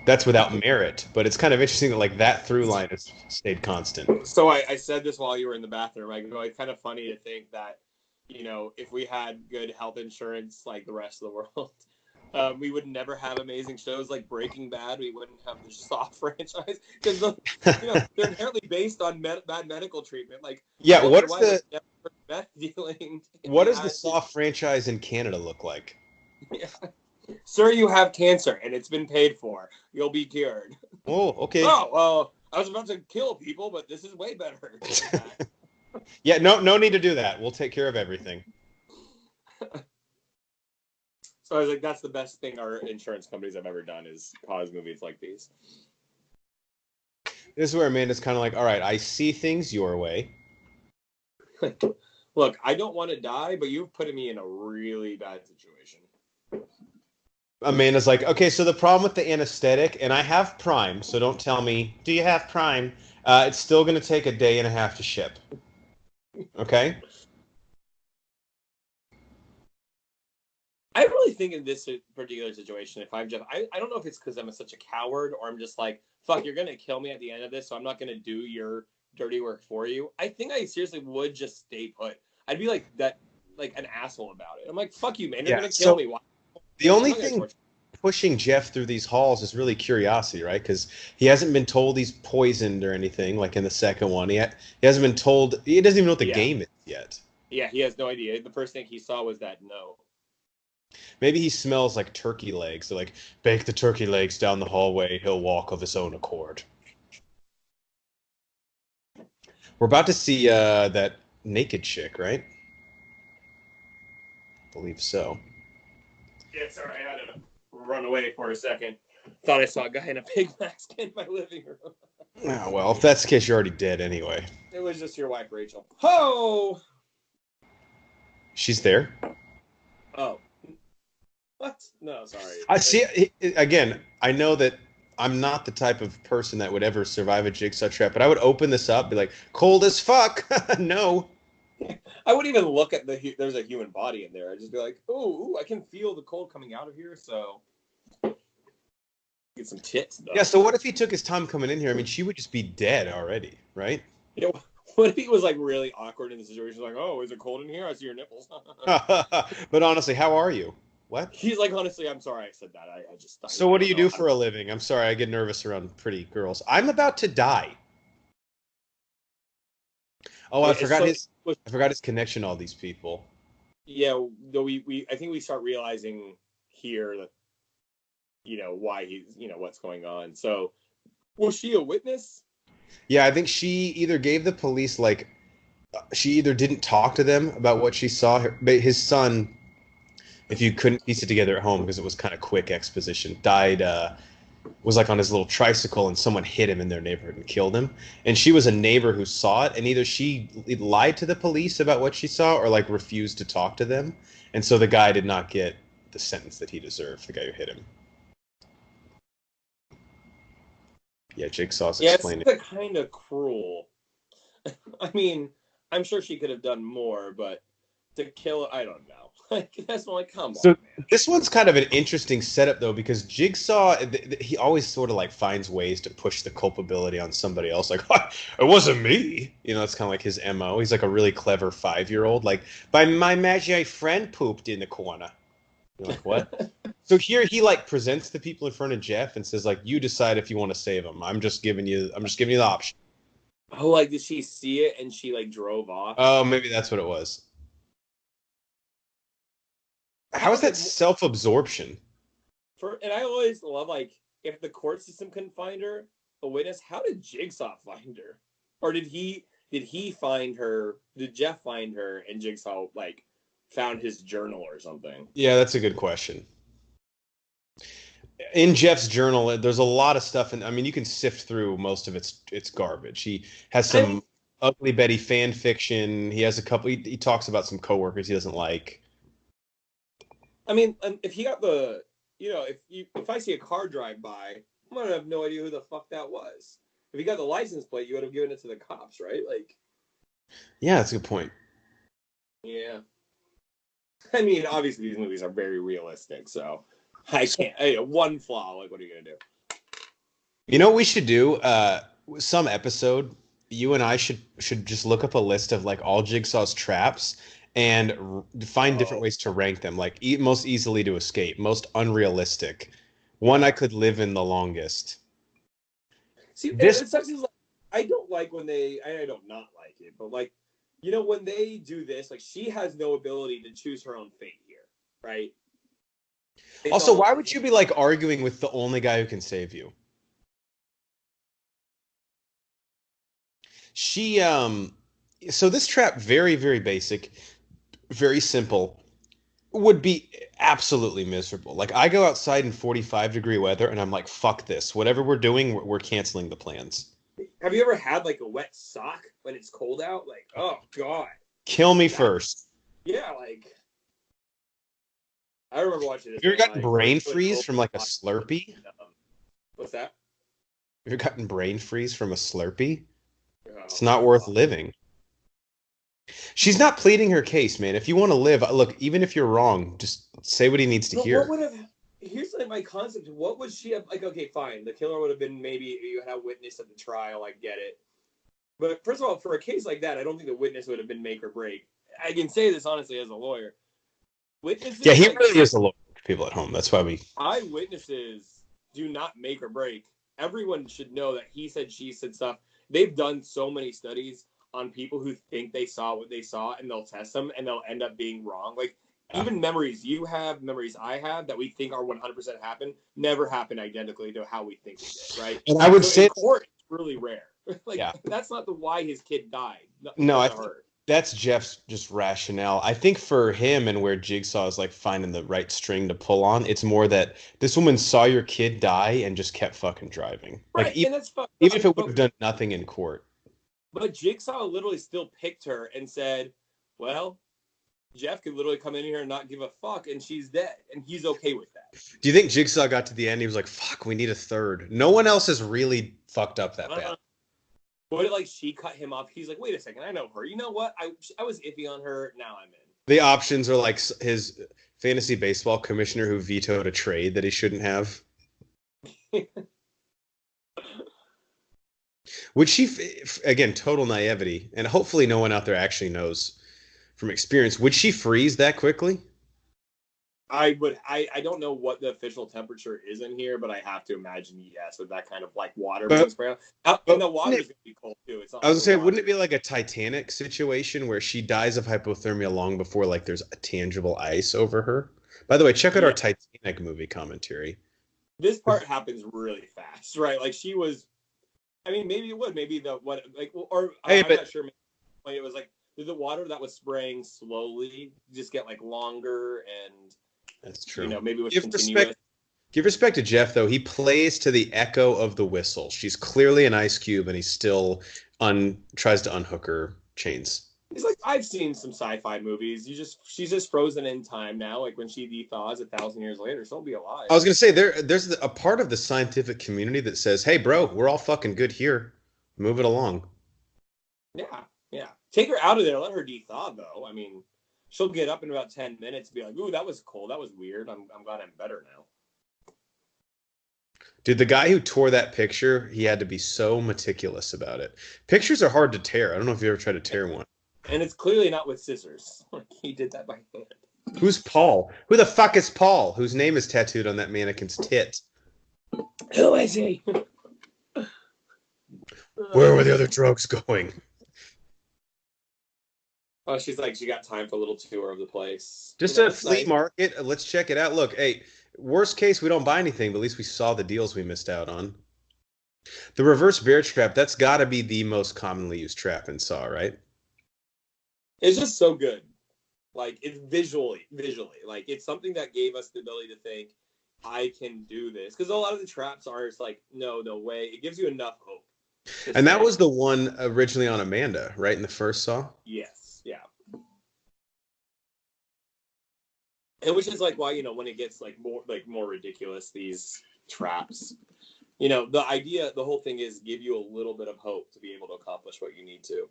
that's without merit, but it's kind of interesting that like that through line has stayed constant. So I said this while you were in the bathroom. It's kind of funny to think that, if we had good health insurance like the rest of the world, we would never have amazing shows like Breaking Bad. We wouldn't have the Saw franchise because they're inherently based on bad medical treatment. Like, yeah, what does the Saw franchise in Canada look like? Yeah. Sir, you have cancer and it's been paid for. You'll be cured. Oh, okay. Oh, well, I was about to kill people, but this is way better. Yeah, no need to do that. We'll take care of everything. So I was like, that's the best thing our insurance companies have ever done is cause movies like these. This is where Amanda's kind of like, all right, I see things your way. Look, I don't want to die, but you've put me in a really bad situation. Amanda's like, okay, so the problem with the anesthetic, and I have Prime, so don't tell me, do you have Prime? It's still going to take a day and a half to ship. Okay? I really think in this particular situation, if I'm just, I don't know if it's because I'm such a coward or I'm just like, fuck, you're going to kill me at the end of this, so I'm not going to do your dirty work for you. I think I seriously would just stay put. I'd be like that, like an asshole about it. I'm like, fuck you, man. You're going to kill me. Why? The only thing pushing Jeff through these halls is really curiosity, right? Because he hasn't been told he's poisoned or anything, like in the second one. He hasn't been told. He doesn't even know what the game is yet. Yeah, he has no idea. The first thing he saw was that no. Maybe he smells like turkey legs. So like, bake the turkey legs down the hallway. He'll walk of his own accord. We're about to see that naked chick, right? I believe so. Yeah, sorry, I had to run away for a second. Thought I saw a guy in a pig mask in my living room. Oh, well, if that's the case, you're already dead anyway. It was just your wife, Rachel. Ho! She's there? Oh. What? No, sorry. I see. Again, I know that I'm not the type of person that would ever survive a jigsaw trap, but I would open this up, be like, cold as fuck. No. I wouldn't even look at there's a human body in there. I'd just be like, ooh, I can feel the cold coming out of here, so get some tits, though. Yeah, so what if he took his time coming in here? I mean, she would just be dead already, right? What if he was like really awkward in the situation? Like, oh, is it cold in here? I see your nipples. But honestly, how are you? What? He's like, honestly, I'm sorry I said that. I just. So what do you do for a living? I'm sorry, I get nervous around pretty girls. I'm about to die. Oh, I forgot his connection to all these people. Yeah, though I think we start realizing here that, why he's, what's going on. So, was she a witness? Yeah, I think she either gave the police, like, she either didn't talk to them about what she saw. His son, if you couldn't piece it together at home because it was kind of quick exposition, died was like on his little tricycle and someone hit him in their neighborhood and killed him. And she was a neighbor who saw it, and either she lied to the police about what she saw or like refused to talk to them. And so the guy did not get the sentence that he deserved, the guy who hit him. Yeah, Jigsaw's explained it's kind of cruel. I mean, I'm sure she could have done more, but to kill, I don't know. Like, that's not like, come on, man. This one's kind of an interesting setup, though, because Jigsaw, he always sort of like finds ways to push the culpability on somebody else. Like, it wasn't me. You know, it's kind of like his MO. He's like a really clever 5-year-old. Like, by my magic, friend pooped in the corner. You're like, what? So here he like presents the people in front of Jeff and says, like, you decide if you want to save him. I'm just giving you the option. Oh, like, did she see it and she like drove off? Oh, maybe that's what it was. How is that self-absorption? And I always love, like, if the court system couldn't find her, a witness, how did Jigsaw find her? Or did he find her? Did Jeff find her and Jigsaw, like, found his journal or something? Yeah, that's a good question. In Jeff's journal, there's a lot of stuff, and I mean, you can sift through most of it's garbage. He has some Ugly Betty fan fiction. He has a couple. He talks about some coworkers he doesn't like. I mean, if he got the, if I see a car drive by, I'm gonna have no idea who the fuck that was. If he got the license plate, you would have given it to the cops, right? Like, yeah, that's a good point. Yeah, I mean, obviously these movies are very realistic, so I can't. One flaw, like, what are you gonna do? You know what we should do? Some episode, you and I should just look up a list of like all Jigsaw's traps and find different ways to rank them, like most easily to escape, most unrealistic, one I could live in the longest. See, it sucks is like, I don't like when I don't not like it, but like, when they do this, like, she has no ability to choose her own fate here, right? Also, why would you be like arguing with the only guy who can save you? So this trap, very, very basic, very simple, would be absolutely miserable. Like, I go outside in 45-degree weather and I'm like, fuck this. Whatever we're doing, we're canceling the plans. Have you ever had like a wet sock when it's cold out? Like, oh God. Kill me first. Yeah, like, I remember watching this. Have you ever gotten brain freeze from like a Slurpee? What's that? Have you ever gotten brain freeze from a Slurpee? It's not worth living. She's not pleading her case, man. If you want to live, look, even if you're wrong, just say what he needs to hear. Here's like my concept. What would she have, like, okay, fine. The killer would have been, maybe you had a witness at the trial, I get it. But first of all, for a case like that, I don't think the witness would have been make or break. I can say this honestly as a lawyer. Witnesses, yeah, he really is a lawyer for people at home. That's why eyewitnesses do not make or break. Everyone should know that he said, she said stuff. They've done so many studies on people who think they saw what they saw, and they'll test them, and they'll end up being wrong. Like, even memories you have, memories I have that we think are 100% happen, never happen identically to how we think we did, right? And I would say in court, it's really rare. Like, that's not the why his kid died. No, I think that's Jeff's just rationale. I think for him, and where Jigsaw is like finding the right string to pull on, it's more that this woman saw your kid die and just kept fucking driving. Right, like, even if it would have done nothing in court. But Jigsaw literally still picked her and said, well, Jeff could literally come in here and not give a fuck, and she's dead, and he's okay with that. Do you think Jigsaw got to the end? He was like, fuck, we need a third. No one else has really fucked up that bad. But like, she cut him off. He's like, wait a second, I know her. You know what? I was iffy on her. Now I'm in. The options are like his fantasy baseball commissioner who vetoed a trade that he shouldn't have. Would she, again, total naivety, and hopefully no one out there actually knows from experience, would she freeze that quickly? I would. I don't know what the official temperature is in here, but I have to imagine yes, with that kind of like water being sprayed out. And the water's going to be cold too. It's not, I was going to say, wouldn't it be like a Titanic situation where she dies of hypothermia long before like there's a tangible ice over her? By the way, check out our Titanic movie commentary. This part happens really fast, right? Like, she was. I mean, maybe it would. Maybe I'm not sure. Maybe it was like, did the water that was spraying slowly just get like longer, and that's true. Maybe it was continuous. Give respect to Jeff, though. He plays to the echo of the whistle. She's clearly an ice cube, and he still tries to unhook her chains. He's like, I've seen some sci-fi movies. She's just frozen in time now. Like when she dethaws 1,000 years later, she'll be alive. I was gonna say there's a part of the scientific community that says, "Hey, bro, we're all fucking good here. Move it along." Yeah. Take her out of there. Let her dethaw, though. I mean, she'll get up in about 10 minutes and be like, "Ooh, that was cold. That was weird. I'm glad I'm better now." Dude, the guy who tore that picture, he had to be so meticulous about it. Pictures are hard to tear. I don't know if you ever tried to tear one. And it's clearly not with scissors. Like he did that by hand. Who's Paul? Who the fuck is Paul? Whose name is tattooed on that mannequin's tit? Who is he? Where were the other drugs going? Oh, she's like, she got time for a little tour of the place. Just a flea market. Let's check it out. Look, hey, worst case, we don't buy anything, but at least we saw the deals we missed out on. The reverse bear trap, that's got to be the most commonly used trap in Saw, right? It's just so good. Like, it's visually. Like, it's something that gave us the ability to think, I can do this. Because a lot of the traps are, it's like, no way. It gives you enough hope. And that was the one originally on Amanda, right, in the first Saw? Yes, yeah. And which is like why, when it gets more ridiculous, these traps, the whole thing is give you a little bit of hope to be able to accomplish what you need to.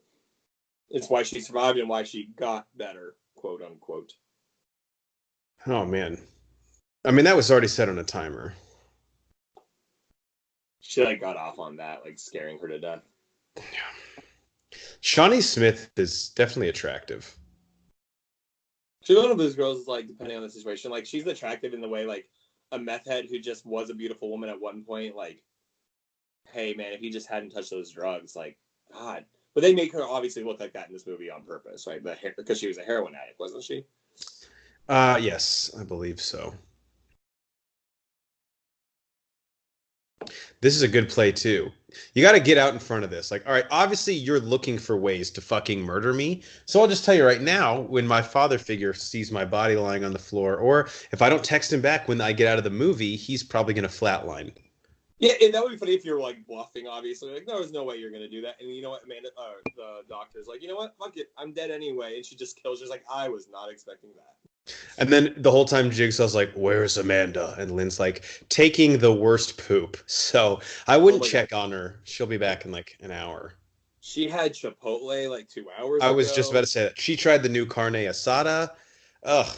It's why she survived and why she got better, quote unquote. Oh man. I mean, that was already set on a timer. She got off on that, scaring her to death. Yeah. Shawnee Smith is definitely attractive. She's one of those girls, depending on the situation, she's attractive in the way, a meth head who just was a beautiful woman at one point, hey, man, if he just hadn't touched those drugs, God. But they make her obviously look like that in this movie on purpose, right? Because she was a heroin addict, wasn't she? Yes, I believe so. This is a good play, too. You got to get out in front of this. All right, obviously you're looking for ways to fucking murder me. So I'll just tell you right now, when my father figure sees my body lying on the floor, or if I don't text him back when I get out of the movie, he's probably going to flatline. Yeah, and that would be funny if you're bluffing, obviously. There's no way you're going to do that. And you know what, Amanda, the doctor's you know what, fuck it, I'm dead anyway. And she just kills her. She's I was not expecting that. And then the whole time Jigsaw's where's Amanda? And Lynn's taking the worst poop. So I wouldn't check on her. She'll be back in an hour. She had Chipotle 2 hours ago. I was ago. just about to say that. She tried the new carne asada. Ugh.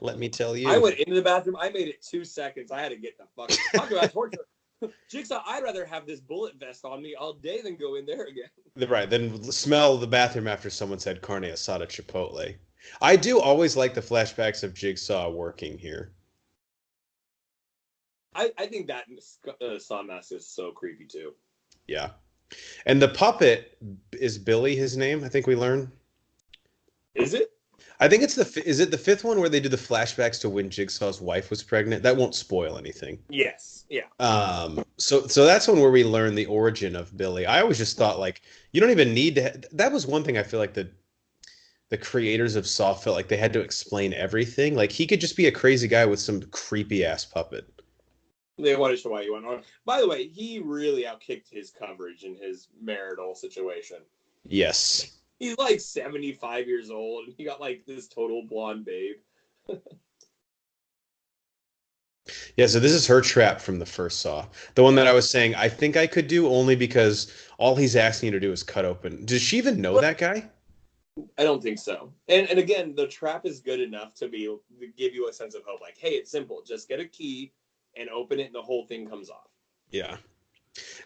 Let me tell you. I went into the bathroom. I made it 2 seconds. I had to get the fuck. Talk about torture. Jigsaw, I'd rather have this bullet vest on me all day than go in there again. Right. Then smell the bathroom after someone said carne asada Chipotle. I do always like the flashbacks of Jigsaw working here. I think that Saw mask is so creepy too. Yeah. And the puppet is Billy, his name, I think we learn. Is it? I think is it the fifth one where they do the flashbacks to when Jigsaw's wife was pregnant? That won't spoil anything. Yes. Yeah. So that's one where we learn the origin of Billy. I always just thought you don't even need to. That was one thing I feel the creators of Saw felt they had to explain everything. He could just be a crazy guy with some creepy ass puppet. They wanted to show why he went on. By the way, he really outkicked his coverage in his marital situation. Yes. He's 75 years old, and he got this total blonde babe. Yeah, so this is her trap from the first Saw. The one that I was saying I think I could do only because all he's asking you to do is cut open. Does she even know that guy? I don't think so. And again, the trap is good enough to give you a sense of hope. Hey, it's simple. Just get a key and open it, and the whole thing comes off. Yeah.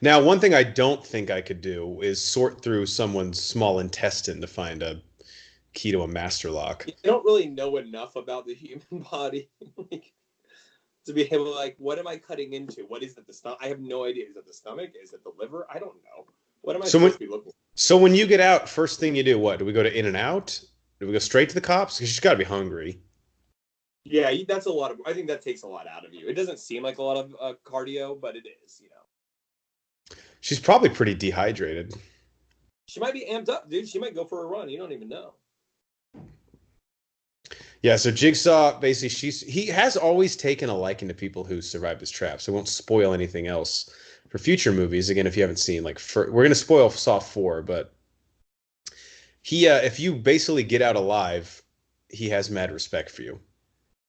Now, one thing I don't think I could do is sort through someone's small intestine to find a key to a master lock. You don't really know enough about the human body to be able to what am I cutting into? What is it? The stomach? I have no idea. Is it the stomach? Is it the liver? I don't know. What am I supposed to be looking for? So when you get out, first thing you do, what? Do we go to In-N-Out? Do we go straight to the cops? Because she's got to be hungry. Yeah, that's a lot of. I think that takes a lot out of you. It doesn't seem like a lot of cardio, but it is. She's probably pretty dehydrated. She might be amped up, dude. She might go for a run. You don't even know. Yeah, so Jigsaw basically he has always taken a liking to people who survived his trap, so it won't spoil anything else for future movies. Again, if you haven't seen we're gonna spoil Saw 4, but he if you basically get out alive, he has mad respect for you.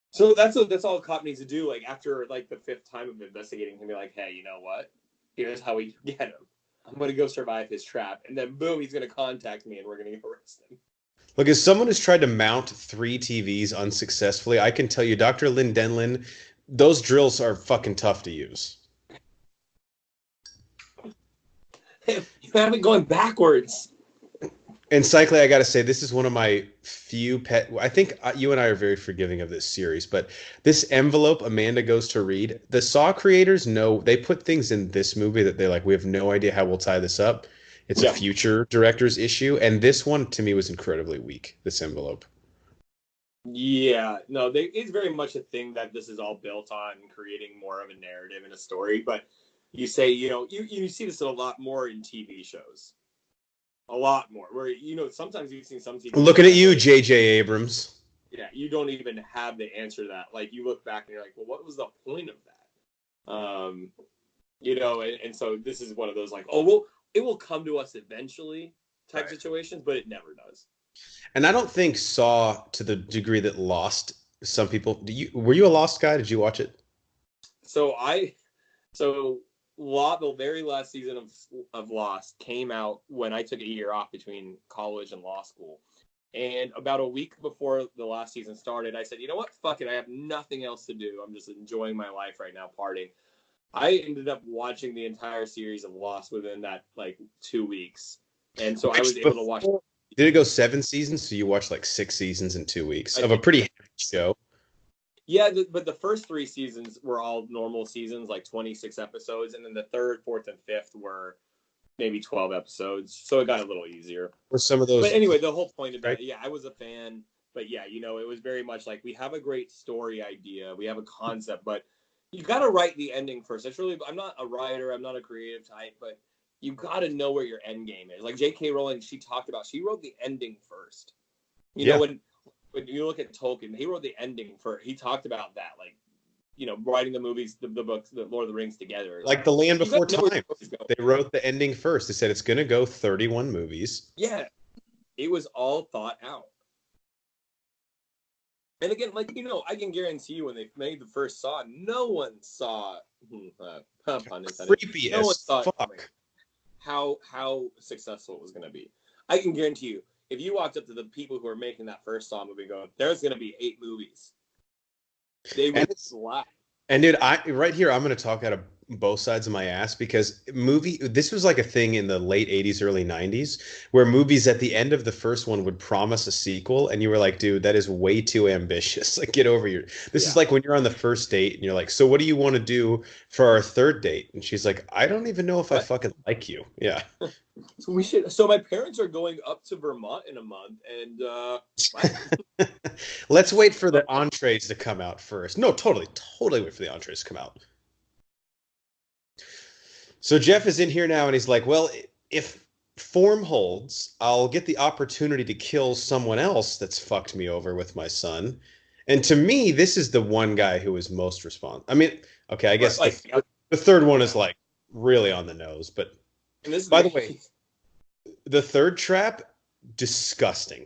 So that's all a cop needs to do. Like after like the fifth time of investigating him, be like, hey, you know what? Here's how we get him. I'm gonna go survive his trap, and then boom, he's gonna contact me, and we're gonna arrest him. Look, as someone who's tried to mount 3 TVs unsuccessfully, I can tell you, Dr. Lynn Denlin, those drills are fucking tough to use. You have it going backwards. And Cycling, I got to say, this is one of my few pet. I think you and I are very forgiving of this series, but this envelope Amanda goes to read, the Saw creators know they put things in this movie that they're like, we have no idea how we'll tie this up. It's a future director's issue, and this one to me was incredibly weak. This envelope. Yeah, no, it's very much a thing that this is all built on creating more of a narrative and a story. But you say, you see this a lot more in TV shows. A lot more. Where, sometimes you've seen some TV shows. Looking at you, J.J. Abrams. Yeah, you don't even have the answer to that. Like, you look back and you're like, well, what was the point of that? And so this is one of those like, oh, well, it will come to us eventually type situations, but it never does. And I don't think Saw, to the degree that Lost, some people. Were you a Lost guy? Did you watch it? The very last season of Lost came out when I took a year off between college and law school. And about a week before the last season started, I said, you know what? Fuck it. I have nothing else to do. I'm just enjoying my life right now, partying. I ended up watching the entire series of Lost within that, 2 weeks. And so I was able to watch. Did it go 7 seasons? So you watched 6 seasons in 2 weeks of a pretty heavy show. Yeah, but the first 3 seasons were all normal seasons, 26 episodes. And then the 3rd, 4th, and 5th were maybe 12 episodes. So it got a little easier. Or some of those. But anyway, the whole point of it, I was a fan. But yeah, it was very much like we have a great story idea. We have a concept, but you got to write the ending first. I'm not a writer. I'm not a creative type, but you got to know where your end game is. Like J.K. Rowling, she wrote the ending first. When you look at Tolkien, he wrote the ending first. He talked about that, writing the movies, the books, the Lord of the Rings together. Like The Land Before Time. They wrote the ending first. They said it's going to go 31 movies. Yeah. It was all thought out. And again, I can guarantee you when they made the first Saw, no one saw creepy as fuck how successful it was going to be. I can guarantee you, if you walked up to the people who are making that first Saw movie going, there's going to be 8 movies, they would slap. And dude, right here, I'm going to talk out of both sides of my ass because this was like a thing in the late 80s, early 90s, where movies at the end of the first one would promise a sequel, and you were like, dude, that is way too ambitious. Get over your. This is like when you're on the first date and you're like, so what do you want to do for our third date? And she's like, I don't even know if I fucking like you. Yeah. So my parents are going up to Vermont in a month, and let's wait for the entrees to come out first. No, totally wait for the entrees to come out. So Jeff is in here now, and he's like, well, if form holds, I'll get the opportunity to kill someone else that's fucked me over with my son. And to me, this is the one guy who is most responsible. I mean, okay, I guess the third one is really on the nose. But by the way, the third trap, disgusting.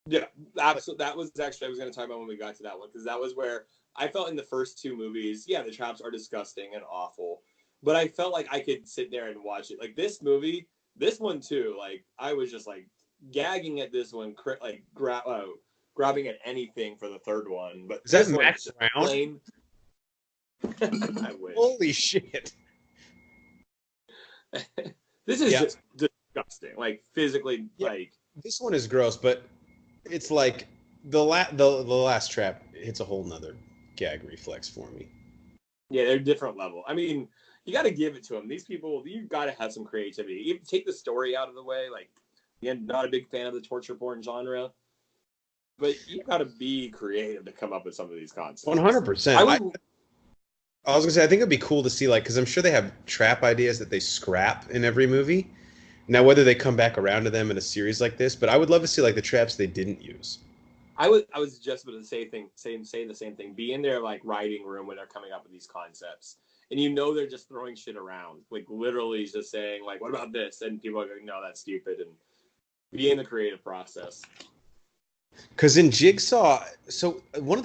Yeah, absolutely. That was actually, I was going to talk about when we got to that one, because that was where I felt in the first 2 movies, the traps are disgusting and awful. But I felt like I could sit there and watch it. This movie, this one too, I was just gagging at this one, grabbing at anything for the third one. But is that Max Brown? I wish. Holy shit. This is just disgusting. Physically, This one is gross, but it's the last trap hits a whole nother gag reflex for me. Yeah, they're different level. I mean, you got to give it to them. These people, you got to have some creativity. You take the story out of the way. Again, not a big fan of the torture porn genre, but you got to be creative to come up with some of these concepts. 100%. I was gonna say, I think it'd be cool to see, because I'm sure they have trap ideas that they scrap in every movie. Now, whether they come back around to them in a series like this, but I would love to see the traps they didn't use. I was just about to say the same thing. Be in their like writing room when they're coming up with these concepts, and they're just throwing shit around, like literally just saying like, "What about this?" And people are going, "No, that's stupid," and be in the creative process. Because in Jigsaw, so some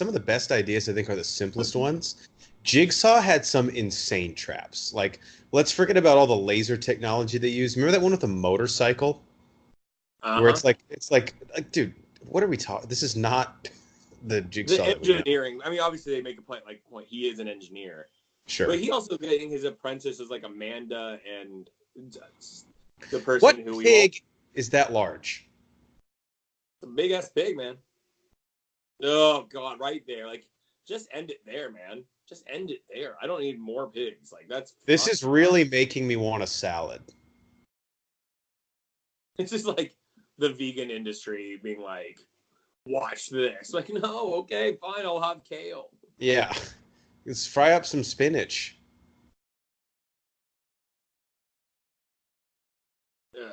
of the best ideas I think are the simplest ones. Jigsaw had some insane traps. Like, let's forget about all the laser technology they use. Remember that one with the motorcycle, where Uh-huh. it's like, dude, what are we talking? This is not the The Jigsaw that we know. engineering. I mean, obviously they make a point. He is an engineer, Sure. but he also getting his apprentices like Amanda and the What person who we won't. pig is that large? The big ass pig, man. Oh god, right there. Like, just end it there, man. Just end it there. I don't need more pigs. Like, that's This fucked is up. really making me want a salad. It's just like the vegan industry being like, watch this. Like, no, okay, fine, I'll have kale. Yeah. Let's fry up some spinach. Ugh.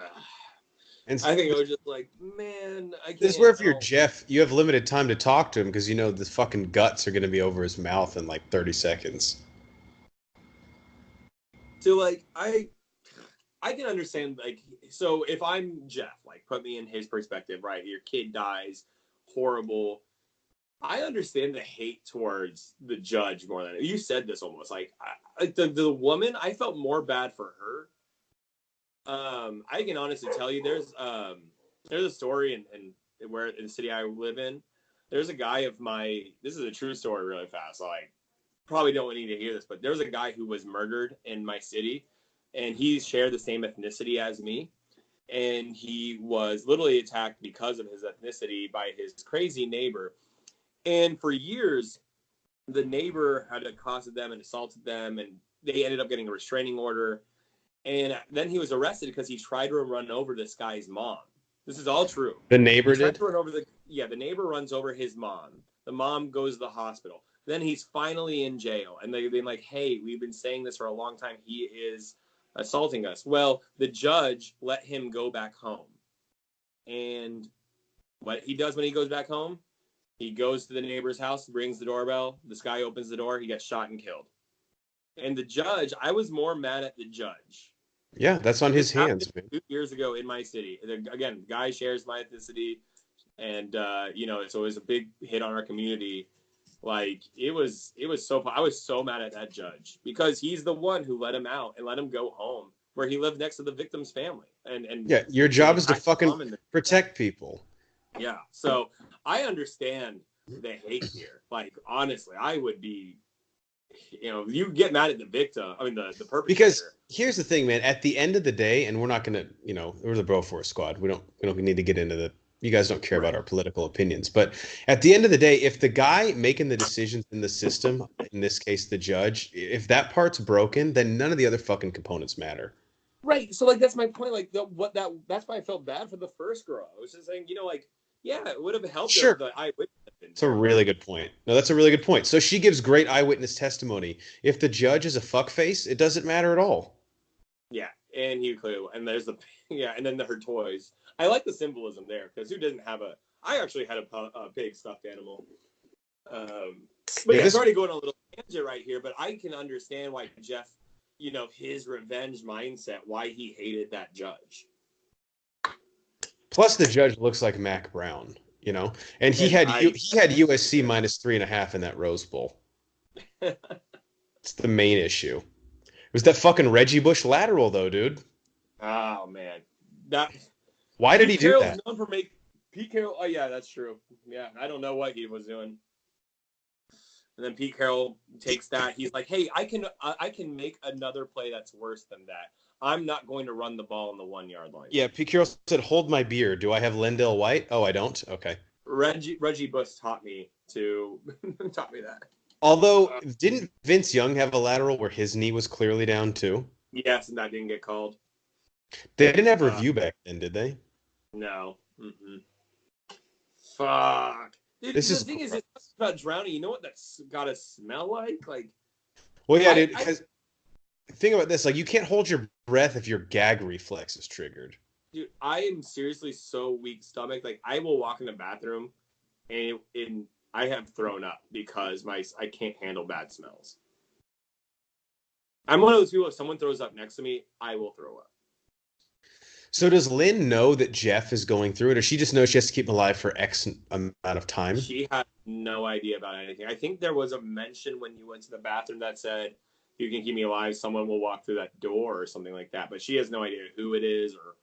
And I think I was just like, man, I this is can't. where if I you're don't. Jeff, you have limited time to talk to him because you know the fucking guts are going to be over his mouth in like 30 seconds. So like, I can understand, like, so if I'm Jeff, like, put me in his perspective, right? Your kid dies, horrible. I understand the hate towards the judge more than you said this almost like the woman. I felt more bad for her. I can honestly tell you, there's a story in where in the city I live in. There's a guy of my. This is a true story, really fast. So I probably don't need to hear this, but there was a guy who was murdered in my city, and he shared the same ethnicity as me, and he was literally attacked because of his ethnicity by his crazy neighbor. And for years, the neighbor had accosted them and assaulted them, and they ended up getting a restraining order. And then he was arrested because he tried to run over this guy's mom. This is all true. The He neighbor tried did? to run over the neighbor runs over his mom. The mom goes to the hospital. Then he's finally in jail, and they've been like, "Hey, we've been saying this for a long time. He is assaulting us." Well, the judge let him go back home, and what he does when he goes back home, he goes to the neighbor's house, brings the doorbell. This guy opens the door. He gets shot and killed. And the judge, I was more mad at the judge. Yeah, that's on This his happened hands, man. 2 years ago in my city. Again, the guy shares my ethnicity, and so it was a big hit on our community. Like, it was so. I was so mad at that judge because he's the one who let him out and let him go home where he lived next to the victim's family, and Yeah, your they job is to attacked his mom fucking and protect people. yeah. So I understand the hate here. Like, honestly, I would be, you get mad at the victim. I mean, the Because perpetrator. here's the thing, man. At the end of the day, and we're not gonna, we're the Bro Force Squad. We don't need to get into the. You guys don't care about Right. our political opinions, but at the end of the day, if the guy making the decisions in the system, in this case the judge, if that part's broken, then none of the other fucking components matter. Right. So like that's my point. Like that's why I felt bad for the first girl. I was just saying, like, yeah, it would have helped if Sure. the eyewitness had been That's a there. really good point. No, that's a really good point. So she gives great eyewitness testimony. If the judge is a fuckface, it doesn't matter at all. Yeah, and he clearly, and there's the yeah, and then her toys. I like the symbolism there because who doesn't have a? I actually had a big stuffed animal. But Yeah, yeah, this sorry to go on a little tangent right here, but I can understand why Jeff, his revenge mindset, why he hated that judge. plus the judge looks like Mac Brown, and he And had I, he had USC minus 3.5 in that Rose Bowl. It's the main issue. It was that fucking Reggie Bush lateral though, dude. oh man, that Why did he Pete do Carroll's that? known for make Pete Carroll. Oh yeah, that's true. Yeah, I don't know what he was doing. And then Pete Carroll takes that. He's like, "Hey, I can make another play that's worse than that. I'm not going to run the ball on the 1 yard line." Yeah, Pete Carroll said, "Hold my beer. Do I have Lendell White? Oh, I don't. Okay." Reggie Bush taught me that. Although, Uh, didn't Vince Young have a lateral where his knee was clearly down too? yes, and that didn't get called. They didn't have Uh, review back then, did they? no. Mm-mm. Fuck. Dude, This the is thing is, it's about drowning. You know what that's gotta smell like? Like, well, yeah, dude. I Because think about this: like, you can't hold your breath if your gag reflex is triggered. Dude, I am seriously so weak stomach. Like, I will walk in the bathroom and I have thrown up because I can't handle bad smells. I'm one of those people, if someone throws up next to me, I will throw up. So does Lynn know that Jeff is going through it, or she just knows she has to keep him alive for X amount of time? She had no idea about anything. I think there was a mention when you went to the bathroom that said, you can keep me alive, someone will walk through that door or something like that. But she has no idea who it is, or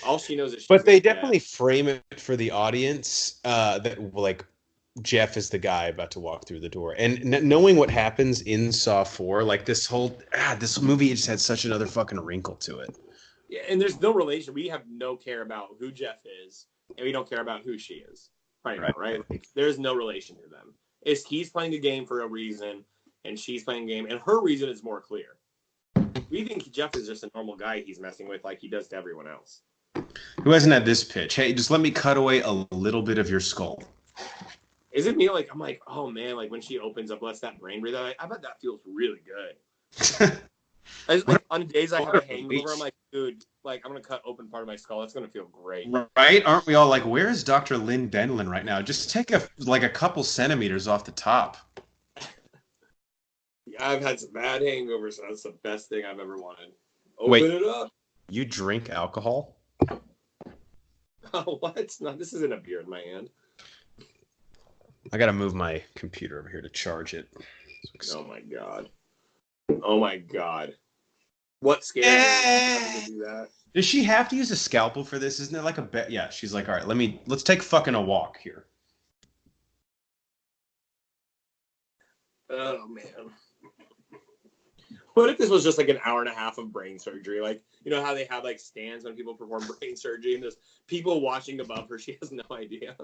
all she knows is she's But they dead. definitely frame it for the audience that like Jeff is the guy about to walk through the door. And knowing what happens in Saw 4, like this movie just had such another fucking wrinkle to it. Yeah, and there's no relation. We have no care about who Jeff is, and we don't care about who she is. Right. Like, there's no relation to them. He's playing the game for a reason, and she's playing the game, and her reason is more clear. We think Jeff is just a normal guy he's messing with like he does to everyone else. Who hasn't had this pitch? Hey, just let me cut away a little bit of your skull. Is it me? Like, I'm like, oh man, like when she opens up, lets that brain breathe out, I bet that feels really good. On days I have a hangover, I'm like, dude, like I'm gonna cut open part of my skull. That's gonna feel great, right? Aren't we all like, where is Dr. Lynn Benlin right now? Just take a couple centimeters off the top. I've had some bad hangovers, so that's the best thing I've ever wanted. Open it up. You drink alcohol? Oh, what? No, this isn't a beer in my hand. I gotta move my computer over here to charge it. Oh my god. Oh my god. What scares me to do that? Does she have to use a scalpel for this? Isn't it like a bet? Yeah, she's like, all right, let's take fucking a walk here. Oh man. What if this was just like an hour and a half of brain surgery? Like, you know how they have like stands when people perform brain surgery and there's people watching above her. She has no idea.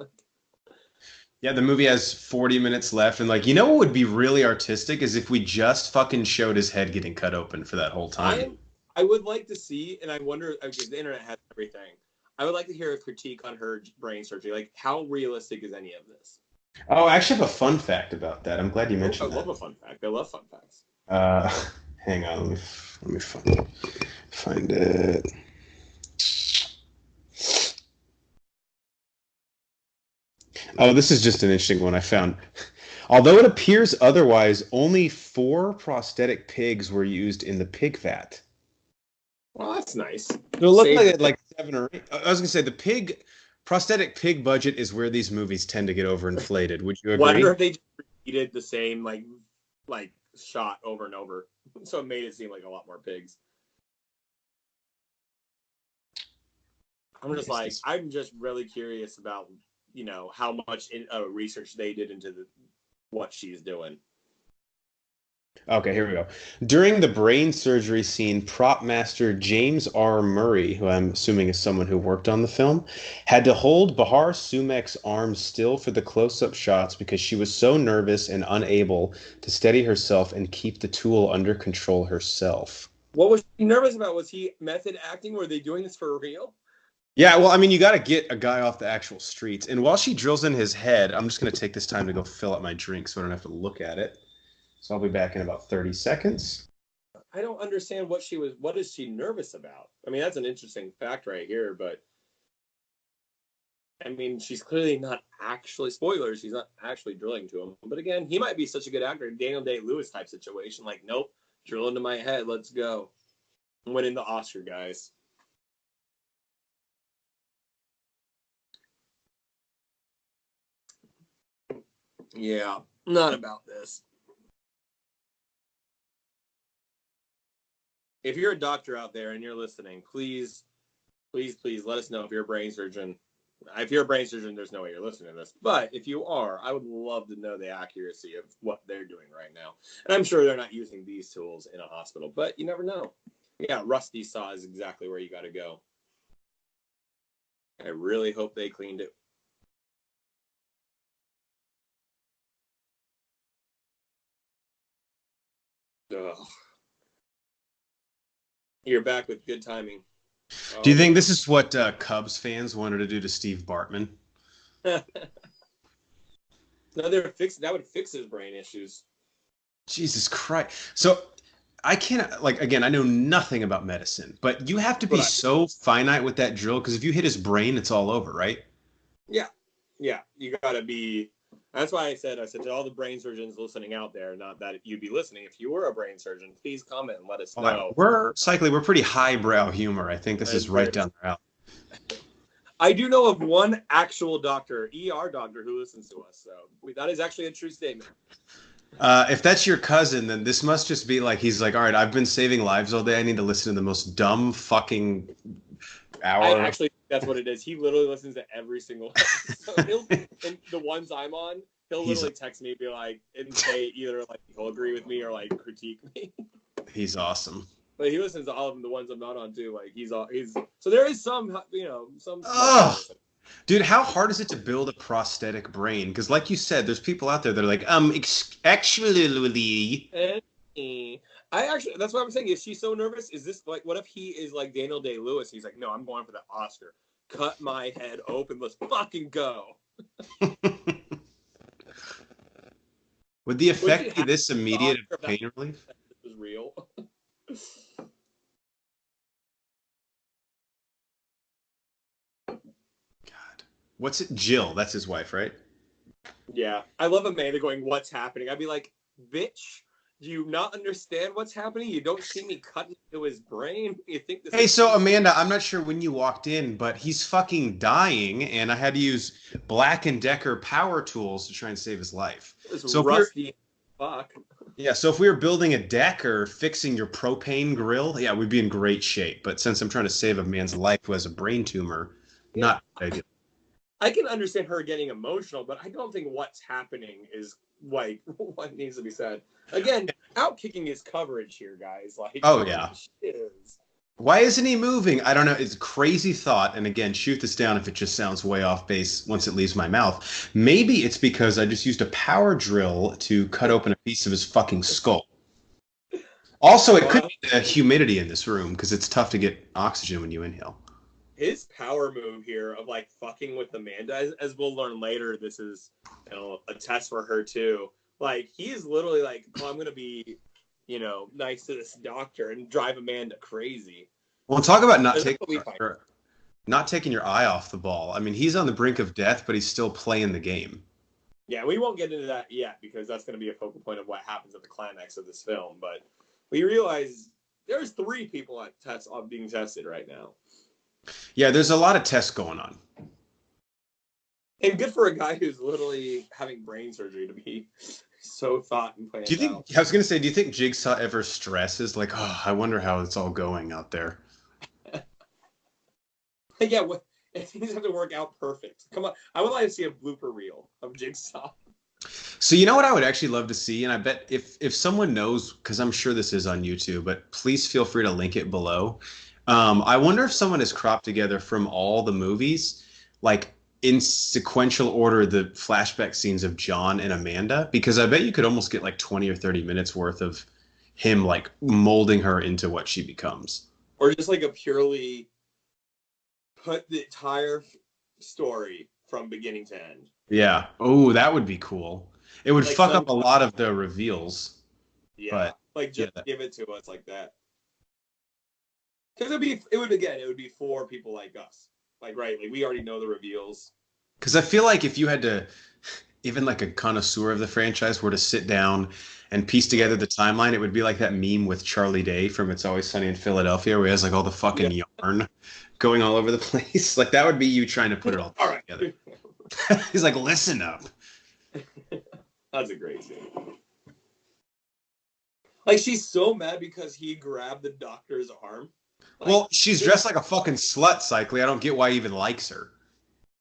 Yeah, the movie has 40 minutes left. And like, you know what would be really artistic is if we just fucking showed his head getting cut open for that whole time. I would like to see, and I wonder, because the internet has everything. I would like to hear a critique on her brain surgery. Like, how realistic is any of this? Oh, I actually have a fun fact about that. I'm glad you mentioned that. I love a fun fact. I love fun facts. Hang on, let me find it. Oh, this is just an interesting one I found. Although it appears otherwise, only 4 prosthetic pigs were used in the pig vat. Well, that's nice. It looked like 7 or 8. I was gonna say the prosthetic pig budget is where these movies tend to get overinflated. Would you agree? Wonder if they just repeated the same like shot over and over, so it made it seem like a lot more pigs. I'm just really curious about, you know, how much research they did into what she's doing. Okay, here we go. During the brain surgery scene, prop master James R. Murray, who I'm assuming is someone who worked on the film, had to hold Bahar Sumek's arm still for the close-up shots because she was so nervous and unable to steady herself and keep the tool under control herself. What was she nervous about? Was he method acting? Were they doing this for real? Yeah, well, I mean, you got to get a guy off the actual streets. And while she drills in his head, I'm just going to take this time to go fill up my drink so I don't have to look at it. So I'll be back in about 30 seconds. I don't understand what is she nervous about? I mean, that's an interesting fact right here, but I mean, she's clearly not actually, spoilers, she's not actually drilling to him. But again, he might be such a good actor, Daniel Day-Lewis type situation. Like, nope, drill into my head, let's go. I'm winning the Oscar, guys. Yeah, not about this. If you're a doctor out there and you're listening, please let us know if you're a brain surgeon. If you're a brain surgeon, there's no way you're listening to this. But if you are, I would love to know the accuracy of what they're doing right now. And I'm sure they're not using these tools in a hospital, but you never know. Yeah, Rusty Saw is exactly where you got to go. I really hope they cleaned it. Ugh. You're back with good timing. Do you think this is what Cubs fans wanted to do to Steve Bartman? No, that would fix his brain issues. Jesus Christ. So I can't, like, again, I know nothing about medicine, but you have to be But so finite with that drill because if you hit his brain, it's all over, right? yeah, yeah, you gotta be. That's why I said to all the brain surgeons listening out there, not that you'd be listening. If you were a brain surgeon, please comment and let us know. We're pretty highbrow humor. I think this is right down the alley. I do know of one actual doctor, ER doctor, who listens to us. So that is actually a true statement. If that's your cousin, then this must just be like he's like, all right, I've been saving lives all day. I need to listen to the most dumb fucking hour. I actually think that's what it is. He literally listens to every single episode. And the ones I'm on, he'll literally text me, be like, and say either like he'll agree with me or like critique me. He's awesome. But he listens to all of them, the ones I'm not on too. Like he's so there is some, some. Dude, how hard is it to build a prosthetic brain? Because, like you said, there's people out there that are like, actually. That's what I'm saying. Is she so nervous? Is this like, what if he is like Daniel Day-Lewis? He's like, no, I'm going for the Oscar. Cut my head open. Let's fucking go. Would the effect be this immediate pain relief? This is real. What's it? Jill, that's his wife, right? Yeah. I love Amanda going, what's happening? I'd be like, bitch, do you not understand what's happening? You don't see me cutting into his brain? You think this Hey, so Amanda, I'm not sure when you walked in, but he's fucking dying, and I had to use Black & Decker power tools to try and save his life. So rusty fuck. Yeah, so if we were building a deck or fixing your propane grill, yeah, we'd be in great shape. But since I'm trying to save a man's life who has a brain tumor, not ideal. I can understand her getting emotional, but I don't think what's happening is like what needs to be said. Again, outkicking his coverage here, guys. Like, oh yeah, why isn't he moving? I don't know. It's a crazy thought. And again, shoot this down if it just sounds way off base once it leaves my mouth. Maybe it's because I just used a power drill to cut open a piece of his fucking skull. Also, it could be the humidity in this room because it's tough to get oxygen when you inhale. His power move here of like fucking with Amanda, as we'll learn later, this is a test for her too. Like he is literally like, oh, I'm gonna be, nice to this doctor and drive Amanda crazy. Well, talk about not taking your eye off the ball. I mean, he's on the brink of death, but he's still playing the game. Yeah, we won't get into that yet because that's going to be a focal point of what happens at the climax of this film. But we realize there's 3 people being tested right now. Yeah, there's a lot of tests going on. And good for a guy who's literally having brain surgery to be so thought and planned. I was going to say, do you think Jigsaw ever stresses? Like, oh, I wonder how it's all going out there. Yeah, things have to work out perfect. Come on. I would like to see a blooper reel of Jigsaw. So you know what I would actually love to see? And I bet if someone knows, because I'm sure this is on YouTube, but please feel free to link it below. I wonder if someone has cropped together from all the movies, like in sequential order, the flashback scenes of John and Amanda, because I bet you could almost get like 20 or 30 minutes worth of him like molding her into what she becomes. Or just like a purely put the entire story from beginning to end. Yeah. Oh, that would be cool. It would like fuck up a lot of the reveals. Yeah. But, like just give it to us like that. Because it would be for people like us. Like, right, like we already know the reveals. Because I feel like if you had to, even like a connoisseur of the franchise were to sit down and piece together the timeline, it would be like that meme with Charlie Day from It's Always Sunny in Philadelphia where he has like all the fucking yarn going all over the place. Like that would be you trying to put it all together. He's like, listen up. That's a great scene. Like she's so mad because he grabbed the doctor's arm. Like, well, she's dressed like a fucking slut, Cycly. I don't get why he even likes her.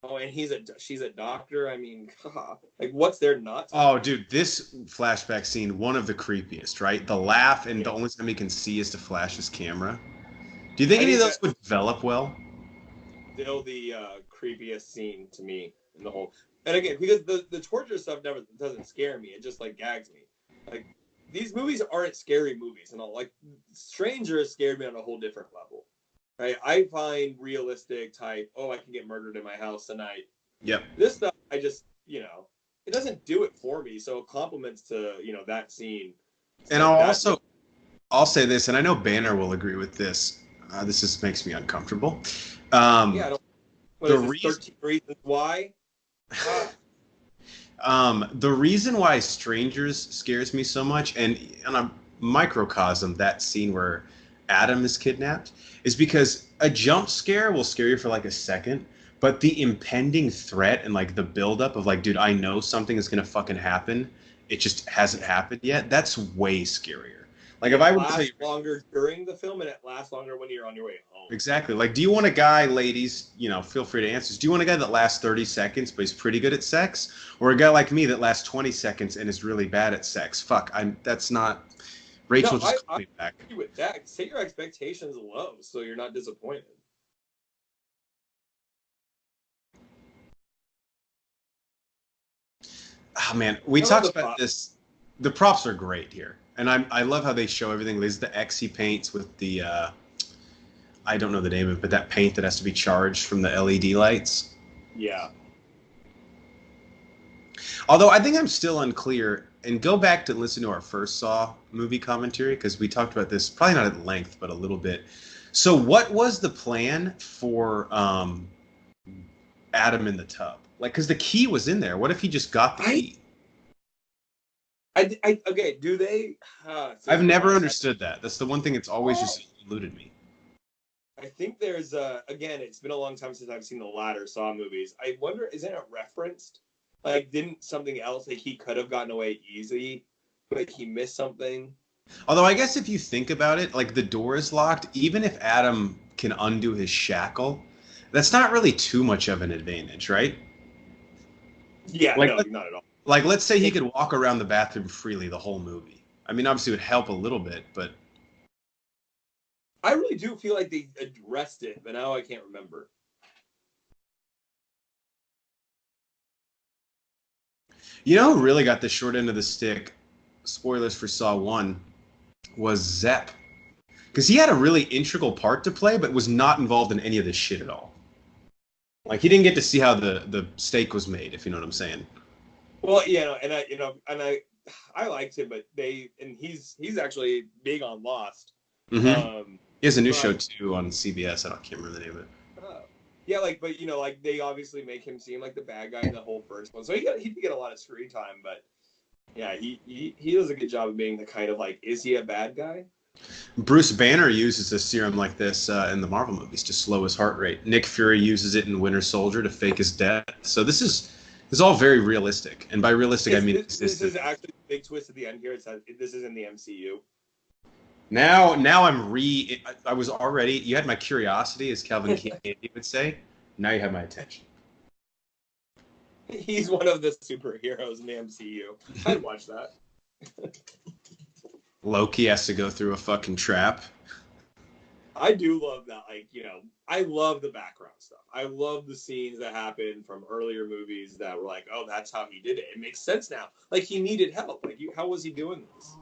Oh, and she's a doctor. I mean, like, what's there not? Oh, dude, this flashback scene, one of the creepiest, right? The laugh, and the only time he can see is to flash his camera. Do you think any of those would develop well? Still the creepiest scene to me in the whole. And again, because the torture stuff never doesn't scare me. It just like gags me. Like these movies aren't scary movies, and all. Like Stranger scared me on a whole different level. Right? I find realistic type. Oh, I can get murdered in my house tonight. Yep. This stuff, I just it doesn't do it for me. So compliments to that scene. And I'll I'll say this, and I know Banner will agree with this. This just makes me uncomfortable. Yeah, I don't. What The is this, reason- 13 Reasons Why? The reason why Strangers scares me so much, and on a microcosm, that scene where Adam is kidnapped, is because a jump scare will scare you for like a second, but the impending threat and like the buildup of like, dude, I know something is gonna fucking happen. It just hasn't happened yet. That's way scarier. Like if I It would tell you lasts longer during the film, and it lasts longer when you're on your way home. exactly, like, do you want a guy, ladies? Feel free to answer. Do you want a guy that lasts 30 seconds but he's pretty good at sex, or a guy like me that lasts 20 seconds and is really bad at sex? Fuck, that's not. Rachel No, just called me back. agree with that. Set your expectations low so you're not disappointed. Oh man, we I love talked the about props. this. The props are great here, and I love how they show everything. There's the X he paints with the I don't know the name of it, but that paint that has to be charged from the LED lights. Yeah. Although I think I'm still unclear, and go back to listen to our first Saw movie commentary because we talked about this, probably not at length, but a little bit. So, what was the plan for Adam in the tub? Like, because the key was in there. What if he just got the key? Okay, do they? I've never understood that. That's the one thing that's always just eluded me. I think there's again, it's been a long time since I've seen the latter Saw movies. I wonder, isn't it referenced? Like, didn't something else, like he could have gotten away easy, but he missed something? Although I guess if you think about it, like the door is locked, even if Adam can undo his shackle, that's not really too much of an advantage, right? Yeah, Like, no, not at all. Like, let's say he could walk around the bathroom freely the whole movie. I mean, obviously it would help a little bit, but I really do feel like they addressed it, but now I can't remember. you know who really got the short end of the stick, spoilers for Saw 1, was Zepp. Because he had a really integral part to play, but was not involved in any of this shit at all. Like, he didn't get to see how the steak was made, if you know what I'm saying. Well, I liked him, but he's actually big on Lost. Mm-hmm. He has a new but- show, too, on CBS. I can't remember the name of it. Yeah, but they obviously make him seem like the bad guy in the whole first one, so he did get a lot of screen time. But yeah, he does a good job of being the kind of like, is he a bad guy? Bruce Banner uses a serum like this in the Marvel movies to slow his heart rate. Nick Fury uses it in Winter Soldier to fake his death. So this is all very realistic, and by realistic I mean This is actually a big twist at the end here. It says this is in the MCU. Now I was already, you had my curiosity, as Calvin Kennedy would say. Now you have my attention. He's one of the superheroes in the MCU. I'd watch that. Loki has to go through a fucking trap. I do love that. I love the background stuff. I love the scenes that happen from earlier movies that were like, oh, that's how he did it. It makes sense now. Like, he needed help. Like, how was he doing this?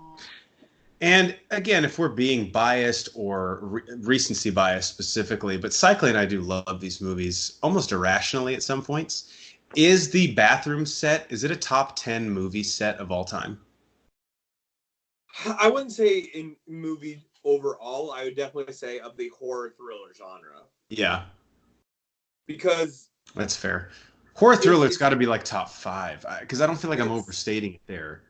And again, if we're being biased or recency biased specifically, but Cycling and I do love these movies almost irrationally at some points. Is the bathroom set, is it a top 10 movie set of all time? I wouldn't say in movie overall. I would definitely say of the horror thriller genre. Yeah. Because that's fair. Horror thriller's got to be like top 5 because I don't feel like I'm overstating it there.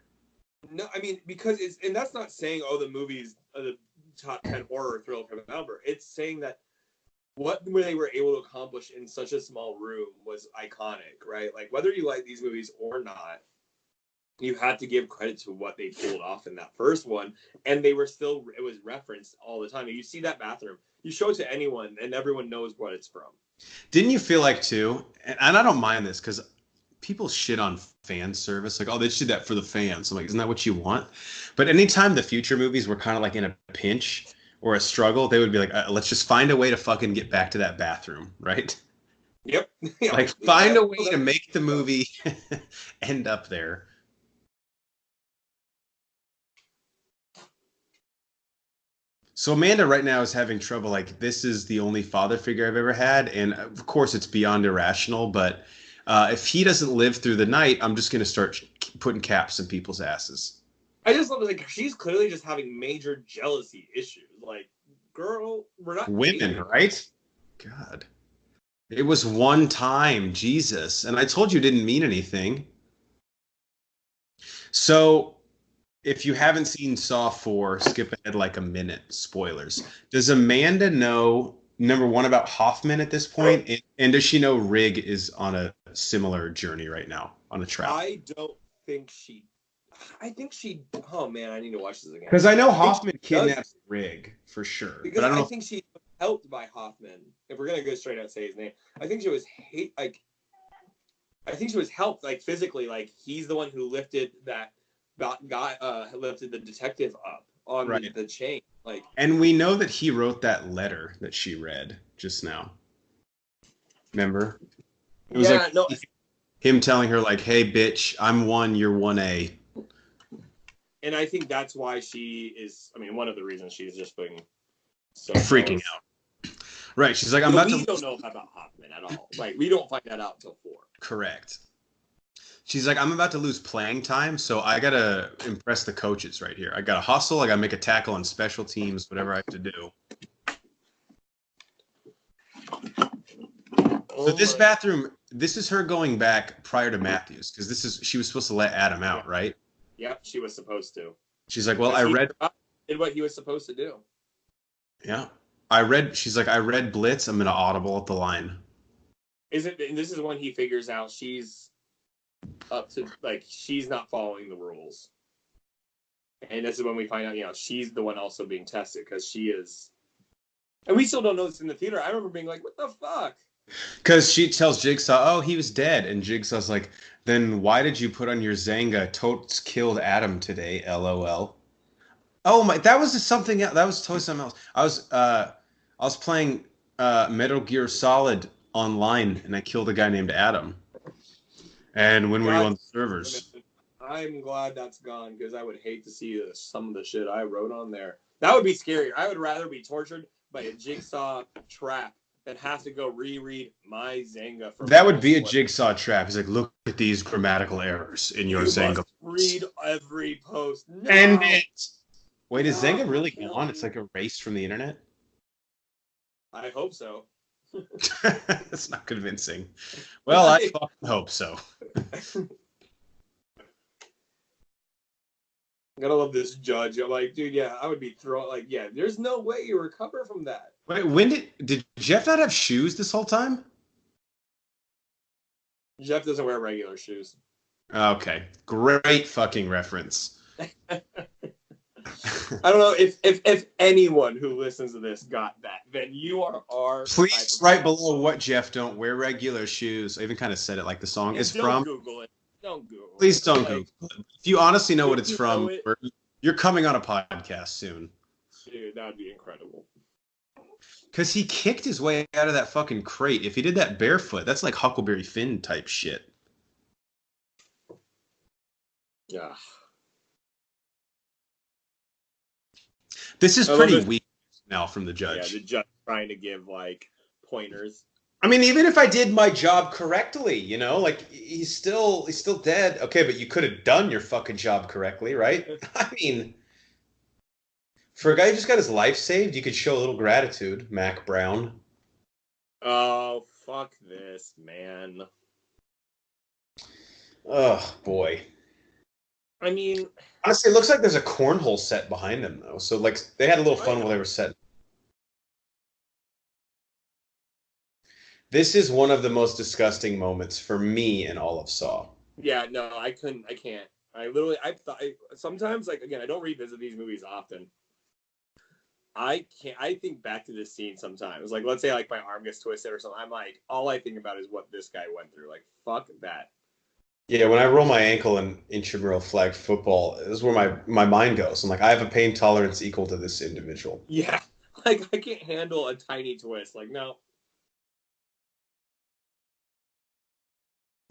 No, I mean, because and that's not saying, oh, the movies are the top 10 horror thriller ever. It's saying that what they were able to accomplish in such a small room was iconic, right? Like, whether you like these movies or not, you had to give credit to what they pulled off in that first one, and it was referenced all the time. You see that bathroom, you show it to anyone, and everyone knows what it's from. Didn't you feel like, too, and I don't mind this, because people shit on fan service, like, oh, they just did that for the fans. I'm like, isn't that what you want? But anytime the future movies were kind of like in a pinch or a struggle, they would be like, let's just find a way to fucking get back to that bathroom, right? Yep. Like, find a way to make the movie end up there. So Amanda right now is having trouble, like, this is the only father figure I've ever had, and of course it's beyond irrational, but if he doesn't live through the night, I'm just going to start putting caps in people's asses. I just love like she's clearly just having major jealousy issues. Like, girl, we're not Women, dating. right? God. It was one time, Jesus. And I told you it didn't mean anything. So, if you haven't seen Saw 4, skip ahead like a minute. Spoilers. Does Amanda know, number one, about Hoffman at this point? And does she know Rigg is on a similar journey right now, on a trap? I don't think she. I think she. Oh man, I need to watch this again. Because I know Hoffman kidnaps Rigg for sure. Because but I don't know. I think she was helped by Hoffman. If we're gonna go straight out and say his name, I think she was I think she was helped like physically. Like he's the one who lifted that guy, lifted the detective up on the chain. Like, and we know that he wrote that letter that she read just now. Remember? It was him telling her like, "Hey, bitch, I'm 1, you're 1A." And I think that's why she is. I mean, one of the reasons she's just being so freaking out. Right? She's like, we don't know about Hoffman at all. Like, we don't find that out till 4. Correct. She's like, I'm about to lose playing time, so I gotta impress the coaches right here. I gotta hustle. I gotta make a tackle on special teams, whatever I have to do. So this bathroom, this is her going back prior to Matthews, because she was supposed to let Adam out, right? Yep, she was supposed to. She's like, well, I read... did what he was supposed to do. Yeah. She's like, I read Blitz, I'm gonna audible at the line. And this is when he figures out she's up to, like, she's not following the rules. And this is when we find out, she's the one also being tested, because she is... And we still don't know this in the theater. I remember being like, what the fuck? Because she tells Jigsaw, oh, he was dead. And Jigsaw's like, then why did you put on your Zanga, Totes killed Adam today, LOL. Oh my, that was something else. That was totally something else. I was playing Metal Gear Solid online, and I killed a guy named Adam. And when were you on the servers? I'm glad that's gone, because I would hate to see some of the shit I wrote on there. That would be scary. I would rather be tortured by a Jigsaw trap than have to go reread my Zanga. That would be a Jigsaw trap. He's like, look at these grammatical errors in your Zanga. Read every post. No. End it. Wait, is Zanga really gone? It's like erased from the internet? I hope so. That's not convincing. Well, I fucking hope so. I gotta love this judge. I'm like, dude, yeah, I would be thrown. Like, yeah, there's no way you recover from that. Wait, when did Jeff not have shoes this whole time? Jeff doesn't wear regular shoes. Okay, great fucking reference. I don't know if anyone who listens to this got that, then you are our. Please write below what Jeff don't wear regular shoes. I even kind of said it like the song is from. Google it. Don't Google it. Please don't Google it. If you honestly know what it's from, you're coming on a podcast soon. Dude, that would be incredible. Because he kicked his way out of that fucking crate. If he did that barefoot, that's like Huckleberry Finn type shit. Yeah. This is pretty weak now from the judge. Yeah, the judge trying to give, like, pointers. I mean, even if I did my job correctly, like he's still dead. Okay, but you could have done your fucking job correctly, right? I mean, for a guy who just got his life saved, you could show a little gratitude, Mac Brown. Oh, fuck this, man. Oh, boy. I mean... Honestly, it looks like there's a cornhole set behind them, though. So, like, they had a little fun while they were setting. This is one of the most disgusting moments for me in all of Saw. Yeah, no, I can't. Sometimes, like, again, I don't revisit these movies often. I think back to this scene sometimes. Like, let's say, like, my arm gets twisted or something. I'm like, all I think about is what this guy went through. Like, fuck that. Yeah, when I roll my ankle in intramural flag football, this is where my mind goes. I'm like, I have a pain tolerance equal to this individual. Yeah, like, I can't handle a tiny twist. Like, no.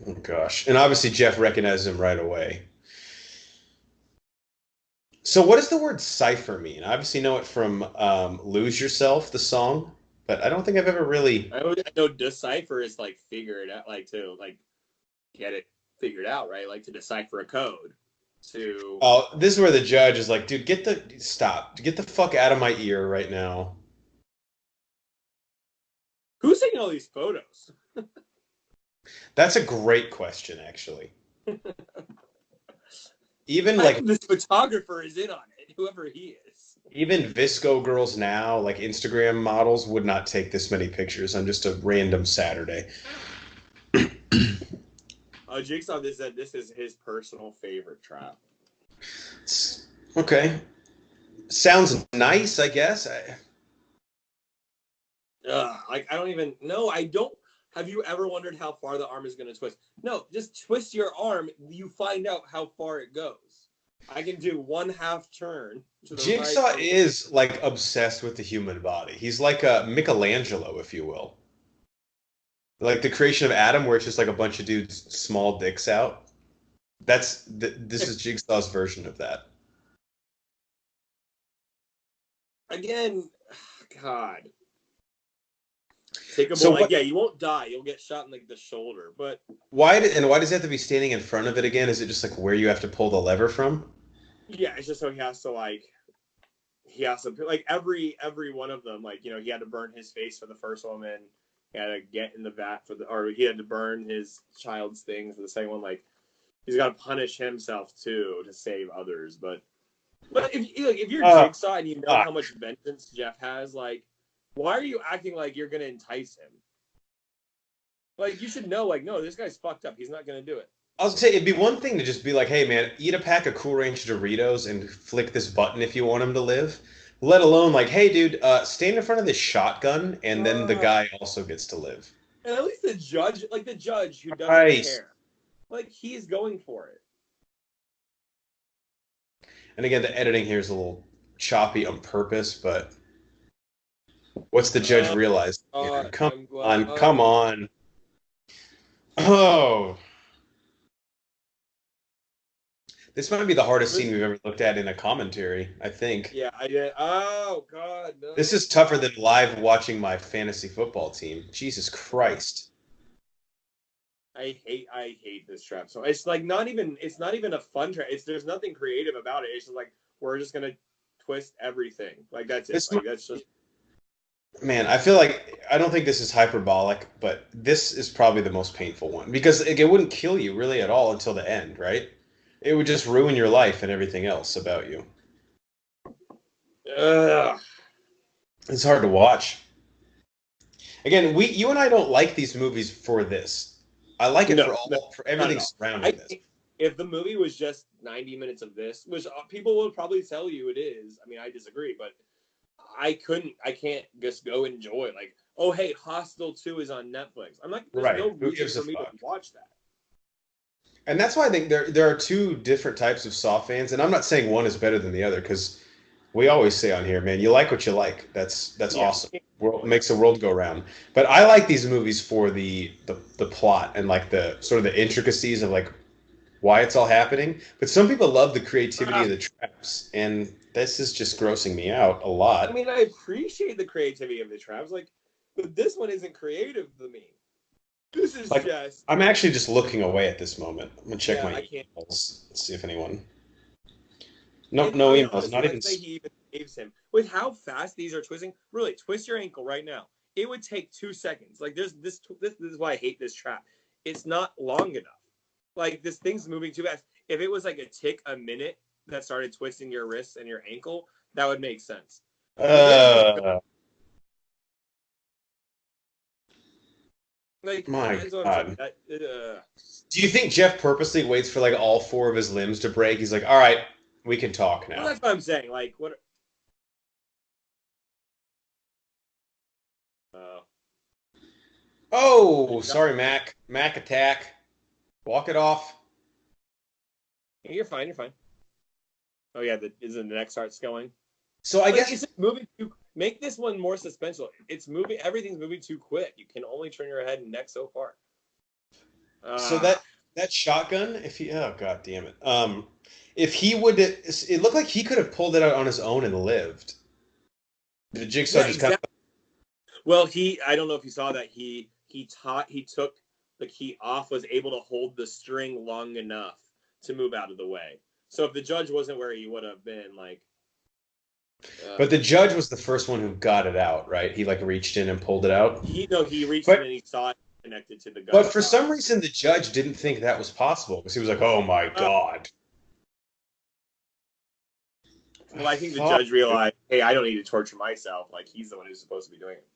Oh, gosh. And obviously Jeff recognizes him right away. So what does the word cipher mean? I obviously know it from Lose Yourself, the song, but I don't think I've ever really... I know decipher is, like, figure it out, like, to, like, get it figured out, right? Like, to decipher a code. to. Oh, this is where the judge is like, dude, get the fuck out of my ear right now. Who's taking all these photos? That's a great question, actually. Even like This photographer is in on it, whoever he is. even Visco girls now, like Instagram models, would not take this many pictures on just a random Saturday. Jigsaw this said this is his personal favorite trap. Okay. Sounds nice, I guess. Like I don't even know. I don't. Have you ever wondered how far the arm is going to twist? No, just twist your arm. You find out how far it goes. I can do 1/2 turn. To the Jigsaw right. is like obsessed with the human body. He's like a Michelangelo, if you will. Like the creation of Adam, where it's just like a bunch of dudes small dicks out. This is Jigsaw's version of that. Again, God. Take a bullet. Yeah, you won't die. You'll get shot in like the shoulder. But why does he have to be standing in front of it again? Is it just like where you have to pull the lever from? Yeah, it's just so he has to like every one of them, like, you know, he had to burn his face for the first woman, he had to get in the vat or he had to burn his child's things for the second one. Like, he's got to punish himself too to save others. But if you're Jigsaw and you know how much vengeance Jeff has, like, why are you acting like you're gonna entice him? Like, you should know, like, no, this guy's fucked up. He's not gonna do it. I was saying it'd be one thing to just be like, hey man, eat a pack of Cool Ranch Doritos and flick this button if you want him to live. Let alone like, hey dude, stand in front of this shotgun and then the guy also gets to live. And at least the judge who doesn't care, like, he's going for it. And again, the editing here is a little choppy on purpose, but what's the judge realize? Come on. Oh. This might be the hardest scene we've ever looked at in a commentary, I think. Yeah, I did. Oh, God. No. This is tougher than live watching my fantasy football team. Jesus Christ. I hate this trap. So it's like it's not even a fun trap. There's nothing creative about it. It's just like, we're just going to twist everything. Like, that's it. That's just. Man, I feel like, I don't think this is hyperbolic, but this is probably the most painful one because it wouldn't kill you really at all until the end, right? It would just ruin your life and everything else about you. It's hard to watch. Again, you and I don't like these movies for this. I like it for everything surrounding this. If the movie was just 90 minutes of this, which people will probably tell you it is, I mean, I disagree, but I can't just go enjoy, like, oh, hey, Hostel 2 is on Netflix. I'm like, there's no reason for me to watch that. And that's why I think there are two different types of Saw fans, and I'm not saying one is better than the other, because we always say on here, man, you like what you like. That's awesome. Makes the world go round. But I like these movies for the plot and like the sort of the intricacies of like why it's all happening. But some people love the creativity of the traps, and this is just grossing me out a lot. I mean, I appreciate the creativity of the traps, like, but this one isn't creative to me. This is like, just. I'm actually just looking away at this moment. I'm gonna check my emails. Let's see if anyone. No emails. Not even. Say he even saves him with how fast these are twisting. Really, twist your ankle right now. It would take 2 seconds. Like, this is why I hate this trap. It's not long enough. Like, this thing's moving too fast. If it was like a tick a minute that started twisting your wrists and your ankle, that would make sense. Like, my God. Do you think Jeff purposely waits for like all 4 of his limbs to break? He's like, all right, we can talk now. Well, that's what I'm saying. Like, what? Oh, sorry, Mac. Mac attack. Walk it off. You're fine. You're fine. Oh yeah, isn't the neck starts going? So I guess it's moving too. Make this one more suspenseful. It's moving. Everything's moving too quick. You can only turn your head and neck so far. So that shotgun, oh god damn it. If he would, it looked like he could have pulled it out on his own and lived. The Jigsaw just kind of. Well, I don't know if you saw that he took the key off, was able to hold the string long enough to move out of the way. So if the judge wasn't where he would have been, like. But the judge was the first one who got it out, right? He like reached in and pulled it out. He reached in and he saw it connected to the gun. But for some reason, the judge didn't think that was possible because he was like, "Oh my god." Well, I think the judge realized, hey, I don't need to torture myself. Like, he's the one who's supposed to be doing it.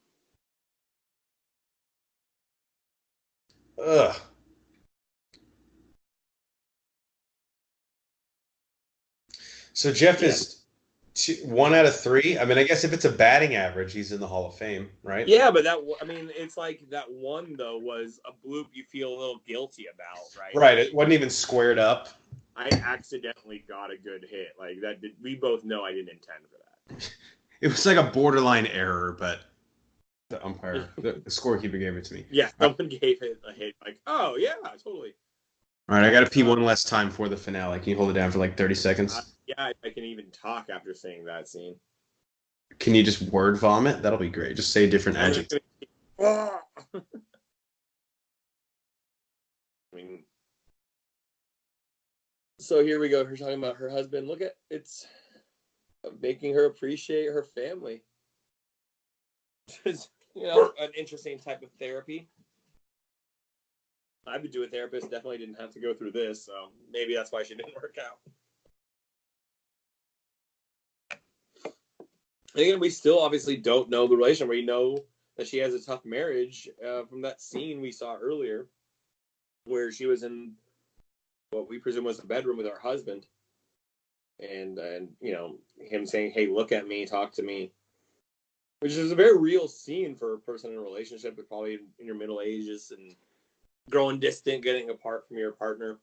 Ugh. So Jeff is 1 out of 3. I mean, I guess if it's a batting average, he's in the Hall of Fame, right? Yeah, but it's like that one, though, was a bloop you feel a little guilty about, right? Right. It wasn't even squared up. I accidentally got a good hit. Like, we both know I didn't intend for that. It was like a borderline error, but the umpire, the scorekeeper gave it to me. Yeah, someone gave it a hit. Like, oh, yeah, totally. All right, I got to pee one last time for the finale. Can you hold it down for like 30 seconds? Yeah, I can even talk after seeing that scene. Can you just word vomit? That'll be great. Just say different adjectives. I mean, so here we go. Her talking about her husband. Look at it's making her appreciate her family. It's, an interesting type of therapy. I've been to a therapist. Definitely didn't have to go through this, so maybe that's why she didn't work out. Again, we still obviously don't know the relation. We know that she has a tough marriage from that scene we saw earlier, where she was in what we presume was a bedroom with her husband, and him saying, "Hey, look at me, talk to me," which is a very real scene for a person in a relationship, but probably in your middle ages and growing distant, getting apart from your partner.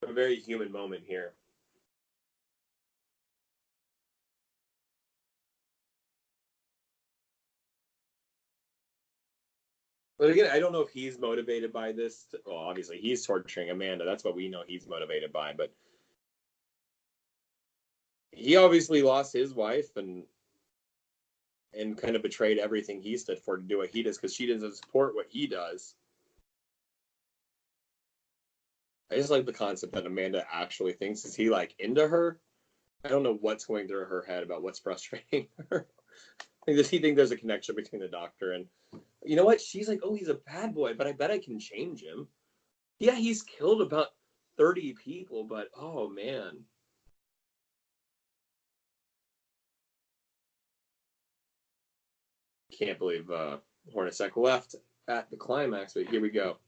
A very human moment here. But again, I don't know if he's motivated by this. Well, obviously, he's torturing Amanda. That's what we know he's motivated by. But he obviously lost his wife and kind of betrayed everything he stood for to do what he does because she doesn't support what he does. I just like the concept that Amanda actually thinks, is he like into her? I don't know what's going through her head about what's frustrating her. Does he think there's a connection between the doctor and, you know what? She's like, oh, he's a bad boy, but I bet I can change him. Yeah, he's killed about 30 people, but oh man. Can't believe Hornacek left at the climax, but here we go.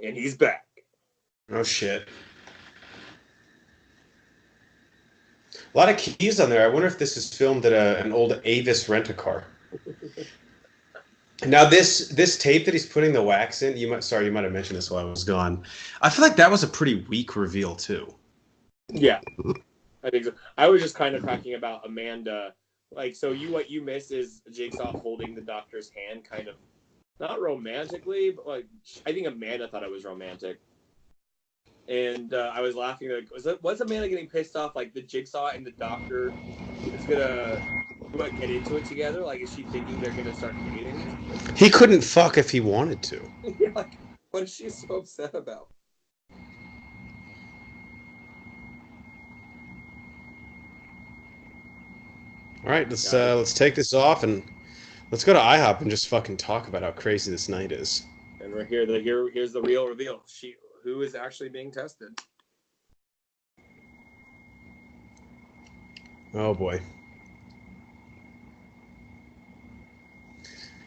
And he's back. Oh, shit. A lot of keys on there. I wonder if this is filmed at an old Avis rent-a-car. Now, this tape that he's putting the wax in, you might have mentioned this while I was gone. I feel like that was a pretty weak reveal, too. Yeah, I think so. I was just kind of talking about Amanda. Like, so what you missed is Jigsaw holding the doctor's hand, kind of, not romantically, but like, I think Amanda thought it was romantic. And I was laughing, like, was Amanda getting pissed off, like, the Jigsaw and the doctor is gonna get into it together? Like, is she thinking they're gonna start dating? He couldn't fuck if he wanted to. Yeah, like, what is she so upset about? All right, let's take this off and let's go to IHOP and just fucking talk about how crazy this night is. And we're here. Here's the real reveal. Who is actually being tested? Oh boy.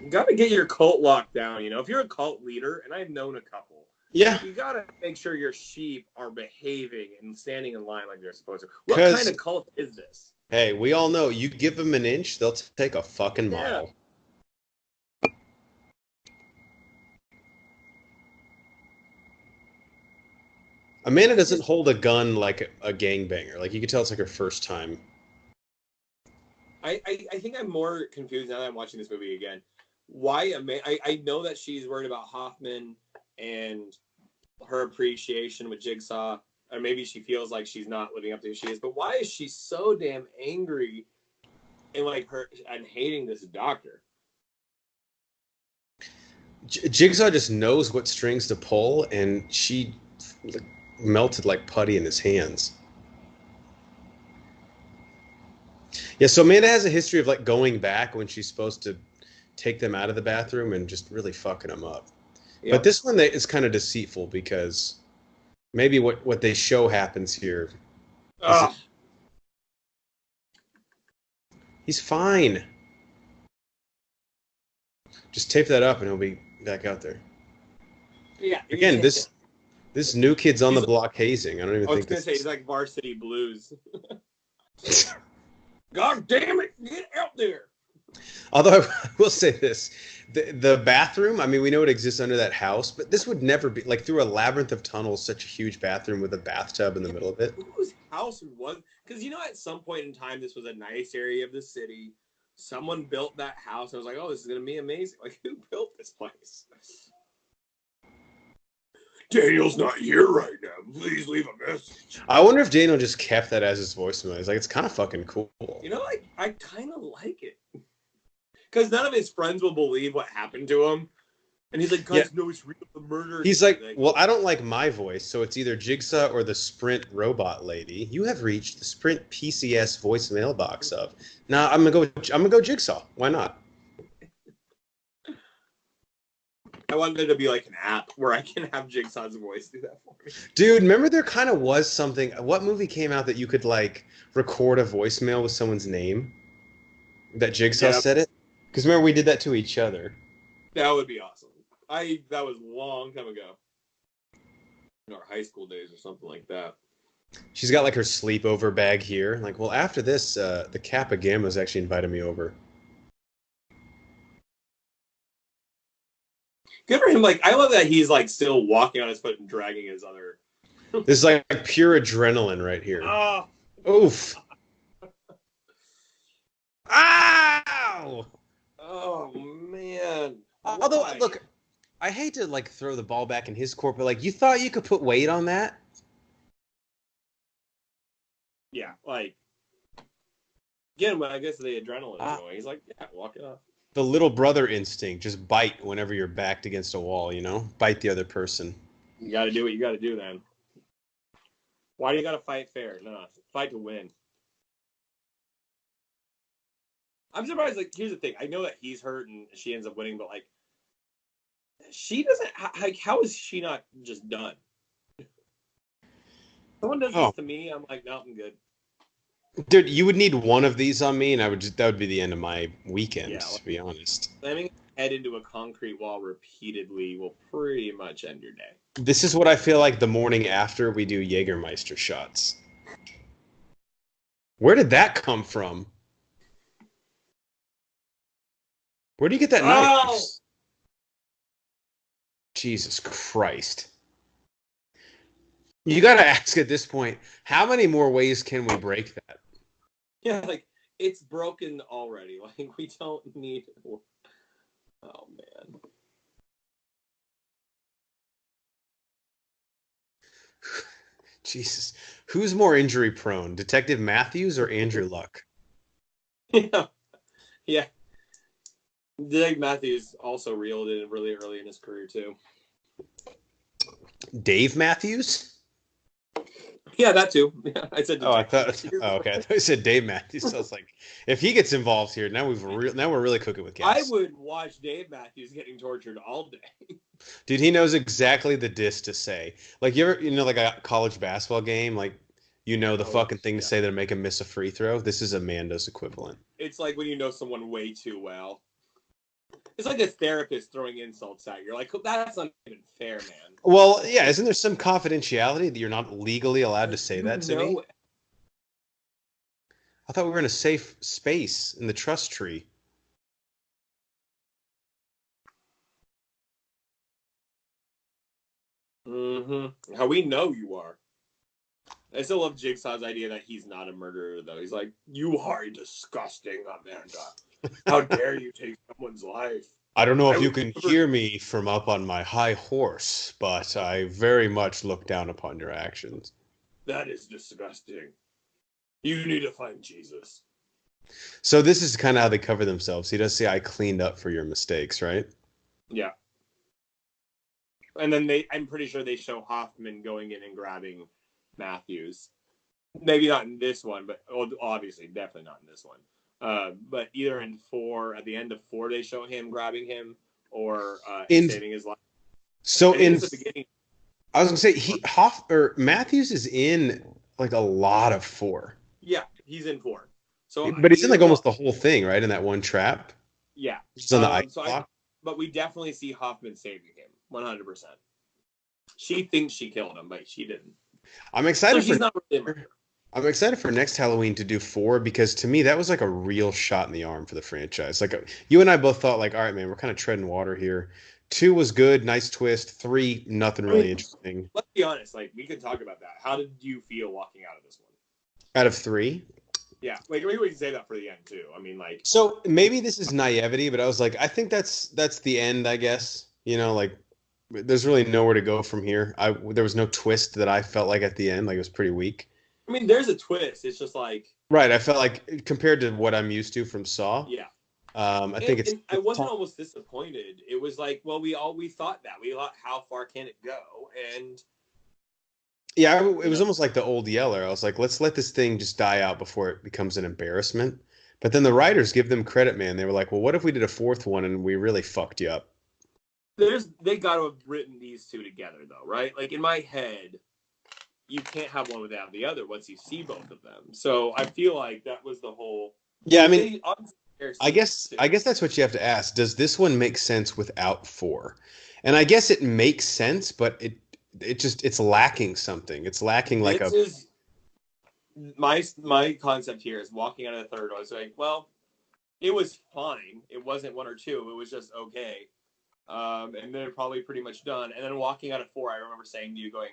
You got to get your cult locked down. If you're a cult leader, and I've known a couple. Yeah. You got to make sure your sheep are behaving and standing in line like they're supposed to. What kind of cult is this? Hey, we all know you give them an inch, they'll take a fucking mile. Yeah. Amanda doesn't hold a gun like a gangbanger. Like, you can tell it's like her first time. I think I'm more confused now that I'm watching this movie again. Why I know that she's worried about Hoffman and her appreciation with Jigsaw, or maybe she feels like she's not living up to who she is. But why is she so damn angry and and hating this doctor? Jigsaw just knows what strings to pull, and she melted like putty in his hands. Yeah, so Amanda has a history of like going back when she's supposed to take them out of the bathroom and just really fucking them up. Yeah. But this one is kind of deceitful because maybe what they show happens here. He's fine. Just tape that up and he'll be back out there. Yeah. Again, this new kid's on the block hazing. I don't even think. I was gonna say he's like Varsity Blues. God damn it! Get out there. Although I will say this, the bathroom. I mean, we know it exists under that house, but this would never be like through a labyrinth of tunnels. Such a huge bathroom with a bathtub in the middle of it. Whose house was? Because at some point in time, this was a nice area of the city. Someone built that house. I was like, oh, this is gonna be amazing. Like, who built this place? Daniel's not here right now. Please leave a message. I wonder if Daniel just kept that as his voicemail. He's like, it's kind of fucking cool. I kind of like it. Because none of his friends will believe what happened to him. And he's like, guys, no, it's real, the murder. He's like, well, I don't like my voice, so it's either Jigsaw or the Sprint robot lady. You have reached the Sprint PCS voicemail box of. Nah, I'm gonna go Jigsaw. Why not? I want there to be like an app where I can have Jigsaw's voice do that for me. Dude, remember there kind of was something. What movie came out that you could like record a voicemail with someone's name? That Jigsaw said it? Because remember we did that to each other. That would be awesome. That was a long time ago. In our high school days or something like that. She's got like her sleepover bag here. Like, well, after this, the Kappa Gamma's actually invited me over. Good for him. Like, I love that he's like still walking on his foot and dragging his other. This is like pure adrenaline right here. Oh. Oof. Ow! Oh man. Although, look, I hate to like throw the ball back in his court, but like, you thought you could put weight on that? Yeah, like again, when I guess the adrenaline going, he's like, yeah, walk it off. The little brother instinct, just bite whenever you're backed against a wall, bite the other person. You got to do what you got to do, then. Why do you got to fight fair? No, fight to win. I'm surprised. Like, here's the thing: I know that he's hurt and she ends up winning, but like, she doesn't. Like, how is she not just done? Someone does this to me, I'm like, no, I'm good. Dude, you would need one of these on me, and that would be the end of my weekend, to be honest. Slamming head into a concrete wall repeatedly will pretty much end your day. This is what I feel like the morning after we do Jägermeister shots. Where did that come from? Where do you get that knife? Jesus Christ. You gotta ask at this point, how many more ways can we break that? Yeah, like, it's broken already. Like, we don't need... Oh, man. Jesus. Who's more injury prone, Detective Matthews or Andrew Luck? Yeah. Detective Matthews also reeled in really early in his career, too. Dave Matthews? Yeah, that too. Yeah, I said. Oh, okay. I thought you said Dave Matthews. So I was like, if he gets involved here, now we're really cooking with gas. I would watch Dave Matthews getting tortured all day. Dude, he knows exactly the diss to say. Like, you ever, like a college basketball game, like, the fucking thing to say that'll make him miss a free throw. This is Amanda's equivalent. It's like when you know someone way too well. It's like a therapist throwing insults at you. You're like, that's not even fair, man. Well, yeah, isn't there some confidentiality that you're not legally allowed to say that to me? I thought we were in a safe space in the trust tree. Mm-hmm. How we know you are. I still love Jigsaw's idea that he's not a murderer, though. He's like, you are disgusting, Amanda. How dare you take someone's life? I don't know if you can hear me from up on my high horse, but I very much look down upon your actions. That is disgusting. You need to find Jesus. So this is kind of how they cover themselves. He does say, I cleaned up for your mistakes, right? Yeah. And then I'm pretty sure they show Hoffman going in and grabbing Matthews. Maybe not in this one, but obviously, definitely not in this one. But either in 4, at the end of 4, they show him grabbing him or saving his life. So in the beginning, I was gonna say Matthews is in like a lot of 4. Yeah, he's in 4. So, but he's in like almost the whole thing, right? In that one trap. Yeah, he's on the ice block. But we definitely see Hoffman saving him 100%. She thinks she killed him, but she didn't. I'm excited. So she's not really a murderer. I'm excited for next Halloween to do 4 because to me that was like a real shot in the arm for the franchise. Like you and I both thought like, all right, man, we're kind of treading water here. 2 was good, nice twist. 3, nothing really interesting. Let's be honest, like we can talk about that. How did you feel walking out of this one? Out of 3? Yeah, like maybe we can say that for the end too. I mean, like so maybe this is naivety, but I was like, I think that's the end, I guess. You know, like there's really nowhere to go from here. There was no twist that I felt like at the end, like it was pretty weak. I mean, there's a twist. It's just like right. I felt like compared to what I'm used to from Saw. Yeah. I think it's. I wasn't almost disappointed. It was like, well, we thought that we thought, how far can it go? And yeah, it was almost like the old Yeller. I was like, let's let this thing just die out before it becomes an embarrassment. But then the writers give them credit, man. They were like, well, what if we did a 4th one and we really fucked you up? They got to have written these 2 together, though, right? Like in my head, you can't have one without the other once you see both of them. So I feel like that was the whole. Yeah, I mean, I guess that's what you have to ask. Does this one make sense without 4? And I guess it makes sense, but it's lacking something. It's lacking like my concept here is walking out of the 3rd. I was like, well, it was fine. It wasn't 1 or 2. It was just okay. And they're probably pretty much done. And then walking out of 4, I remember saying to you, going,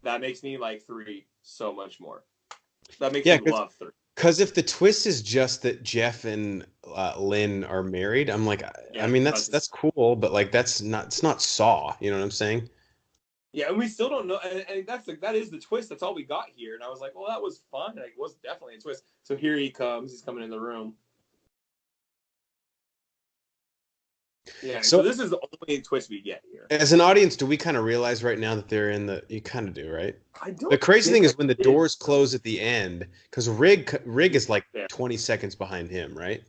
that makes me like 3 so much more. That makes me love 3. Because if the twist is just that Jeff and Lynn are married, I'm like, I mean, that's cool, but like it's not Saw. You know what I'm saying? Yeah, and we still don't know, and that is the twist. That's all we got here. And I was like, well, that was fun. Like, it was definitely a twist. So here he comes. He's coming in the room. Yeah, so this is the only twist we get here. As an audience, do we kind of realize right now that they're in the? You kind of do, right? I don't. The crazy thing is when the doors close at the end, because Rig is like 20 seconds behind him, right?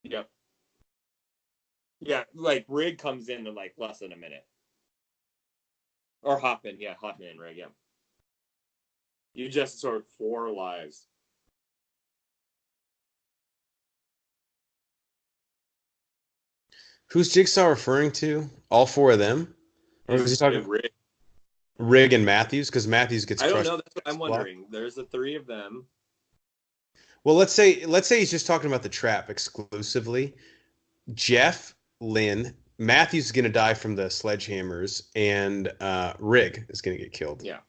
Yep. Yeah, like Rig comes in like less than a minute. Or Hoffman, and Rig, yeah. You just sort of 4 lives. Who's Jigsaw referring to? All 4 of them? Or was he talking Rig and Matthews? Because Matthews gets crushed. I don't know. That's what I'm wondering. There's the 3 of them. Well, let's say he's just talking about the trap exclusively. Jeff, Lynn, Matthews is going to die from the sledgehammers, and Rig is going to get killed. Yeah.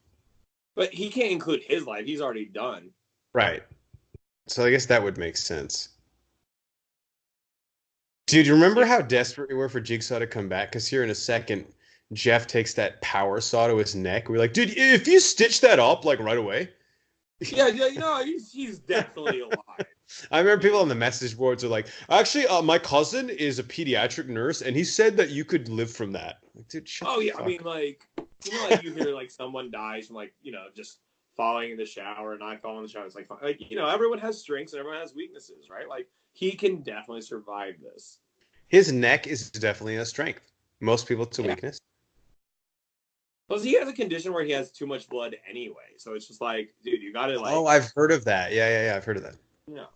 But he can't include his life. He's already done. Right. So I guess that would make sense. Dude, you remember how desperate we were for Jigsaw to come back? Because here in a second, Jeff takes that power saw to his neck. We're like, dude, if you stitch that up like right away. Yeah, he's definitely alive. I remember people on the message boards are like, actually, my cousin is a pediatric nurse, and he said that you could live from that. Like, dude, shut oh, yeah, fuck. I mean, like, like you hear, like, someone dies from, like, just falling in the shower and not falling in the shower. It's like, everyone has strengths and everyone has weaknesses, right? Like, he can definitely survive this. His neck is definitely a strength. Most people, it's a weakness. Plus, he has a condition where he has too much blood anyway. So it's just like, dude, you got to, like... Oh, I've heard of that. Yeah, I've heard of that. Yeah.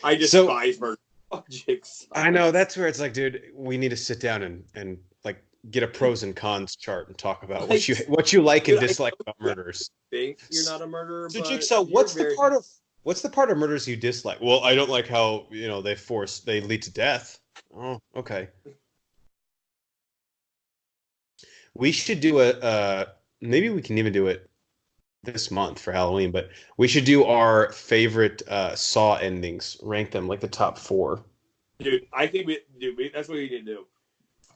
I despise murder. Fuck Jigsaw. I know, that's where it's like, dude, we need to sit down and like, get a pros and cons chart and talk about what you like and dislike about murders. Think you're not a murderer, so Jigsaw, what's the part of murders you dislike? Well, I don't like how, they lead to death. Oh, okay. We should do maybe we can even do it this month for Halloween, but we should do our favorite Saw endings, rank them like the top 4. Dude, I think that's what we need to do.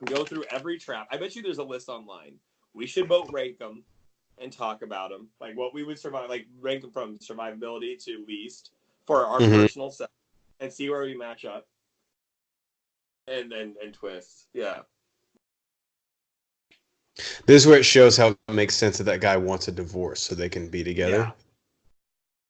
Go through every trap. I bet you there's a list online. We should both rank them and talk about them, like what we would survive, like rank them from survivability to least for our personal set, and see where we match up. And twists, yeah. This is where it shows how it makes sense that that guy wants a divorce so they can be together. Yeah.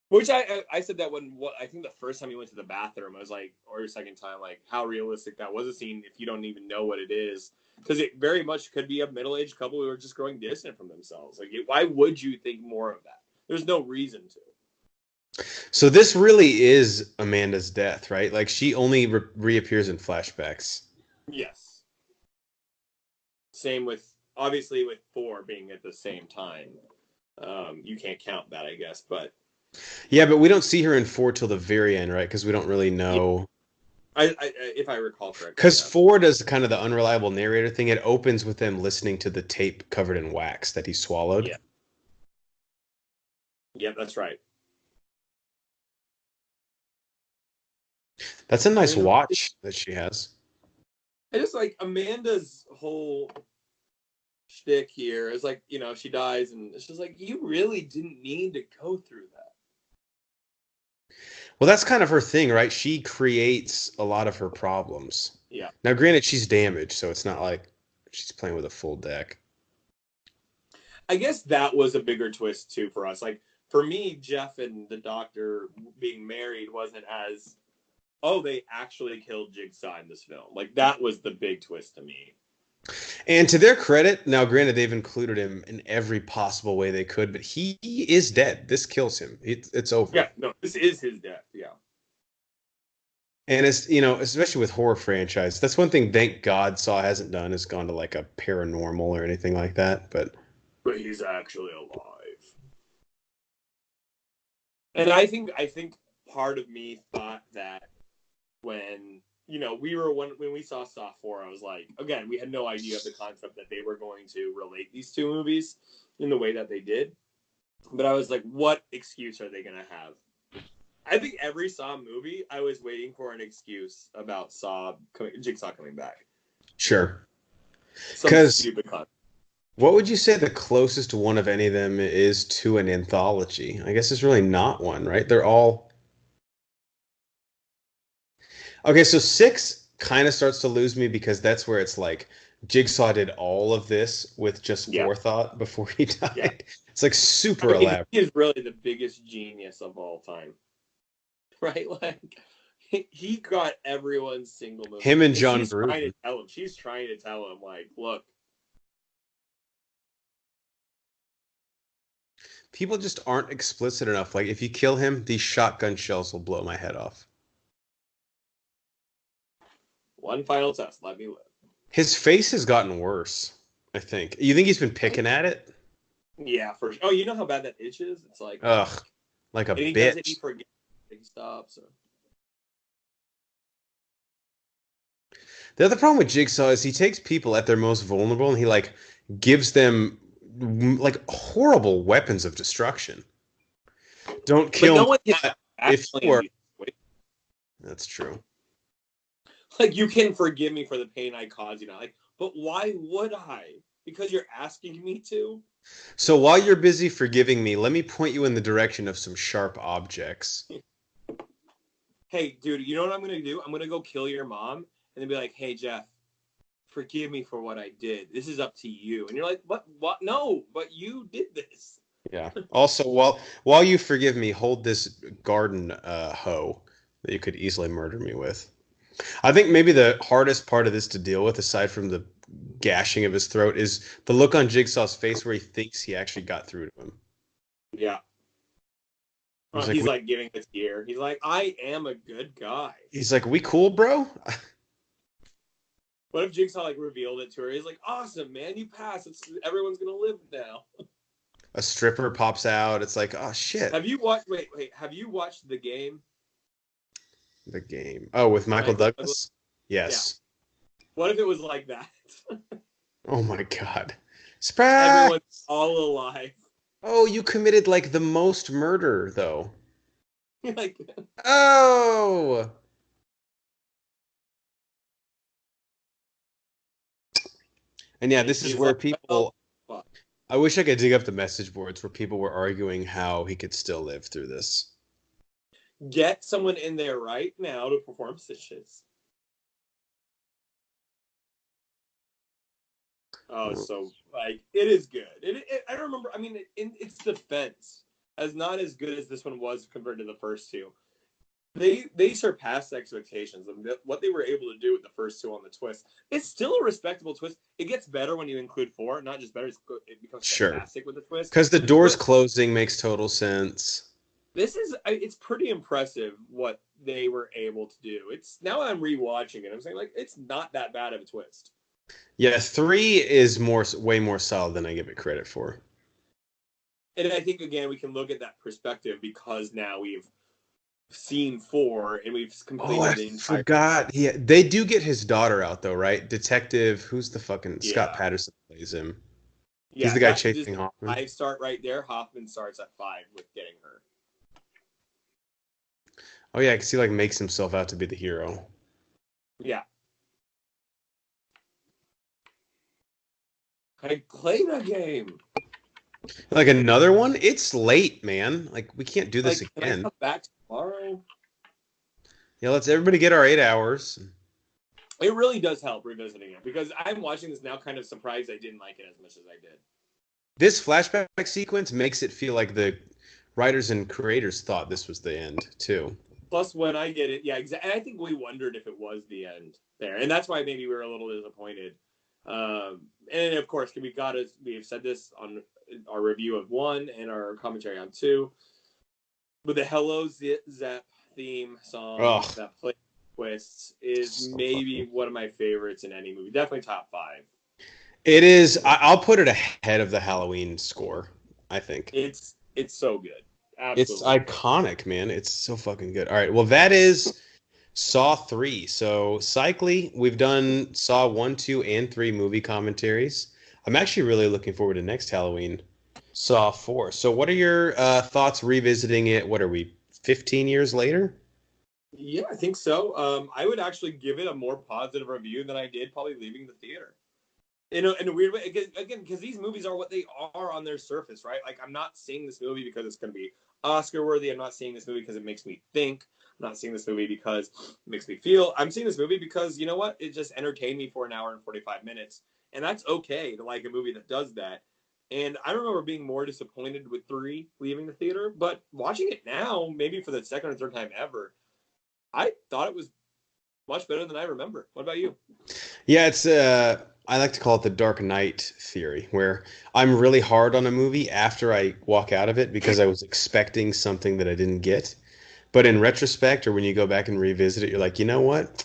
Which I said that when I think the first time he went to the bathroom, I was like, or your second time, like how realistic that was a scene if you don't even know what it is, because it very much could be a middle-aged couple who are just growing distant from themselves. Like, why would you think more of that? There's no reason to. So this really is Amanda's death, right? Like she only reappears in flashbacks. Yes. Same with obviously with 4 being at the same time. You can't count that, I guess, but. Yeah, but we don't see her in 4 till the very end, right? Because we don't really know. I if I recall correctly. Because 4 does kind of the unreliable narrator thing. It opens with them listening to the tape covered in wax that he swallowed. Yeah. Yeah, that's right. That's a nice watch that she has. I just like Amanda's whole shtick here is like, she dies and it's just like, you really didn't need to go through that. Well, that's kind of her thing, right? She creates a lot of her problems. Yeah. Now, granted, she's damaged, so it's not like she's playing with a full deck. I guess that was a bigger twist, too, for us. Like, for me, Jeff and the Doctor being married wasn't as, oh, they actually killed Jigsaw in this film. Like, that was the big twist to me. And to their credit, now granted, they've included him in every possible way they could, but he is dead. This kills him. It's over. Yeah, no, this is his death, yeah. And it's, especially with horror franchise, that's one thing, thank God, Saw hasn't done, is gone to like a paranormal or anything like that, but he's actually alive. And I think part of me thought that when when we saw Saw 4, I was like, again, we had no idea of the concept that they were going to relate these two movies in the way that they did. But I was like, what excuse are they going to have? I think every Saw movie, I was waiting for an excuse about Jigsaw coming back. Sure. Some stupid concept. What would you say the closest one of any of them is to an anthology? I guess it's really not one, right? They're all... Okay, so 6 kind of starts to lose me because that's where it's like Jigsaw did all of this with just forethought before he died. Yeah. It's like super elaborate. He is really the biggest genius of all time. Right? Like, he got everyone's single movie. Him and John Gruden. She's trying to tell him, like, look. People just aren't explicit enough. Like, if you kill him, these shotgun shells will blow my head off. One final test. Let me live. His face has gotten worse, I think. You think he's been picking at it? Yeah, for sure. Oh, you know how bad that itch is? It's like... Ugh. Like a bitch. He forgets. He stops. Or... The other problem with Jigsaw is he takes people at their most vulnerable and he, like, gives them, like, horrible weapons of destruction. Don't kill no one if you are... That's true. Like, you can forgive me for the pain I caused you now. Like, but why would I? Because you're asking me to? So while you're busy forgiving me, let me point you in the direction of some sharp objects. Hey, dude, you know what I'm going to do? I'm going to go kill your mom and then be like, hey, Jeff, forgive me for what I did. This is up to you. And you're like, what? No, but you did this. Yeah. Also, while you forgive me, hold this garden hoe that you could easily murder me with. I think maybe the hardest part of this to deal with, aside from the gashing of his throat, is the look on Jigsaw's face where he thinks he actually got through to him. Yeah. He's like giving this ear. He's like, I am a good guy. He's like, we cool, bro? What if Jigsaw like revealed it to her? He's like, awesome, man, you passed. Everyone's gonna live now. A stripper pops out. It's like, oh shit. Have you watched? Wait. Have you watched The Game? The Game. Oh, with Michael Douglas? Yes. Yeah. What if it was like that? Oh my god. Surprise! Everyone's all alive. Oh, you committed like the most murder, though. Like, oh! And yeah, this is where people... I wish I could dig up the message boards where people were arguing how he could still live through this. Get someone in there right now to perform stitches. Oh, so like it is good. I remember. I mean, in its defense, as not as good as this one was compared to the first two, they surpassed expectations of what they were able to do with the first two on the twist. It's still a respectable twist. It gets better when you include four, not just better. It becomes fantastic with the twist. Because the doors closing makes total sense. It's pretty impressive what they were able to do. It's now I'm rewatching it. I'm saying like it's not that bad of a twist. Yeah, 3 is way more solid than I give it credit for. And I think again we can look at that perspective because now we've seen 4 and we've completed the entire. Forgot. Yeah, they do get his daughter out though, right? Detective, who's the fucking Scott Patterson plays him. Yeah, he's the guy chasing Hoffman. 5 start right there. Hoffman starts at 5 with getting her. Oh yeah, because he like makes himself out to be the hero. Yeah. I played that game. Like another one? It's late, man. Like we can't do this again. Can I come back tomorrow? Yeah, let's everybody get our 8 hours. It really does help revisiting it because I'm watching this now kind of surprised I didn't like it as much as I did. This flashback sequence makes it feel like the writers and creators thought this was the end too. Plus, when I get it, yeah, exactly. And I think we wondered if it was the end there, and that's why maybe we were a little disappointed. And of course, we've said this on our review of 1 and our commentary on 2. But the Hello Zep theme song that plays twists is so maybe one of my favorites in any movie. Definitely top 5. It is. I'll put it ahead of the Halloween score. I think it's so good. Absolutely. It's iconic, man. It's so fucking good. All right. Well, that is Saw 3. So, cyclically, we've done Saw 1, 2, and 3 movie commentaries. I'm actually really looking forward to next Halloween, Saw 4. So, what are your thoughts revisiting it? What are we, 15 years later? Yeah, I think so. I would actually give it a more positive review than I did probably leaving the theater. In a weird way, again, because these movies are what they are on their surface, right? Like, I'm not seeing this movie because it's going to be Oscar-worthy. I'm not seeing this movie because it makes me think. I'm not seeing this movie because it makes me feel. I'm seeing this movie because, you know what? It just entertained me for an hour and 45 minutes. And that's okay to like a movie that does that. And I remember being more disappointed with 3 leaving the theater. But watching it now, maybe for the second or third time ever, I thought it was much better than I remember. What about you? Yeah, it's I like to call it the Dark Knight theory, where I'm really hard on a movie after I walk out of it because I was expecting something that I didn't get. But in retrospect, or when you go back and revisit it, you're like, you know what?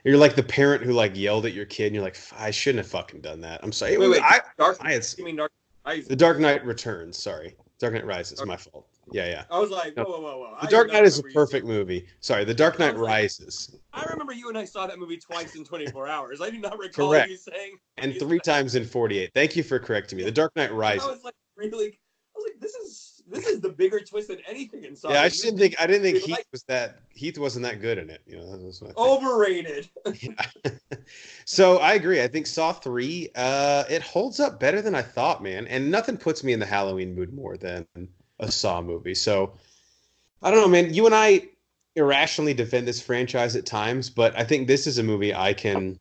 You're like the parent who like yelled at your kid, and you're like, I shouldn't have fucking done that. I'm sorry. You mean Dark Knight Rises? The Dark Knight Returns. Sorry, Dark Knight Rises. My fault. Yeah. I was like, whoa. The Dark Knight is a perfect movie. Sorry, The Dark Knight Rises. I remember you and I saw that movie twice in 24 hours. I do not recall you saying. And 3 times in 48. Thank you for correcting me. The Dark Knight Rises. I was like, this is the bigger twist than anything in Saw. Yeah, I didn't think Heath wasn't that good in it. You know, that was overrated. Yeah. So I agree. I think Saw 3, it holds up better than I thought, man. And nothing puts me in the Halloween mood more than a Saw movie. So I don't know, man. You and I irrationally defend this franchise at times, but I think this is a movie I can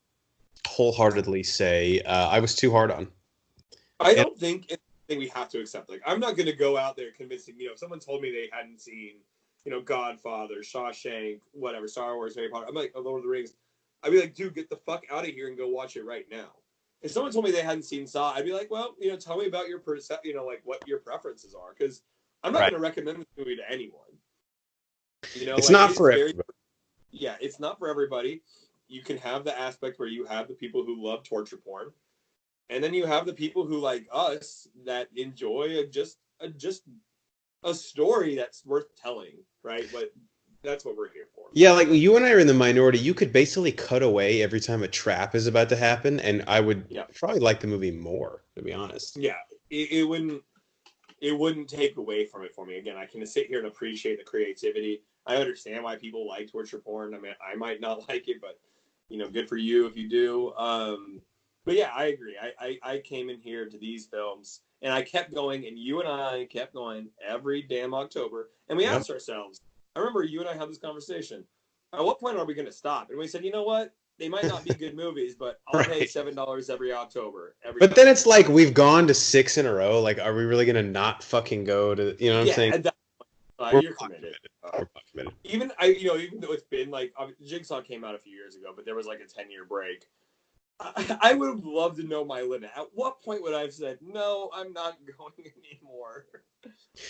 wholeheartedly say I was too hard on. I don't think it's something we have to accept. Like, I'm not going to go out there convincing, if someone told me they hadn't seen, Godfather, Shawshank, whatever, Star Wars, Harry Potter, I'm like, Lord of the Rings, I'd be like, dude, get the fuck out of here and go watch it right now. If someone told me they hadn't seen Saw, I'd be like, well, tell me about your like what your preferences are, because I'm not going to recommend this movie to anyone. It's not for everybody. Yeah, it's not for everybody. You can have the aspect where you have the people who love torture porn, and then you have the people who, like us, that enjoy just a story that's worth telling, right? But that's what we're here for. Yeah, like you and I are in the minority. You could basically cut away every time a trap is about to happen, and I would probably like the movie more, to be honest. Yeah, it wouldn't take away from it for me. Again, I can sit here and appreciate the creativity. I understand why people like torture porn. I mean, I might not like it, but good for you if you do. But yeah, I agree. I came in here to these films and I kept going, and you and I kept going every damn October, and we asked ourselves. I remember you and I had this conversation. At what point are we going to stop? And we said, you know what? They might not be good movies, but I'll pay $7 every October. But then it's like we've gone to 6 in a row. Like, are we really gonna not fucking go to? You know what I'm saying? You're committed. We're committed. Even though it's been like Jigsaw came out a few years ago, but there was like a 10-year break. I would have loved to know my limit. At what point would I have said no? I'm not going anymore.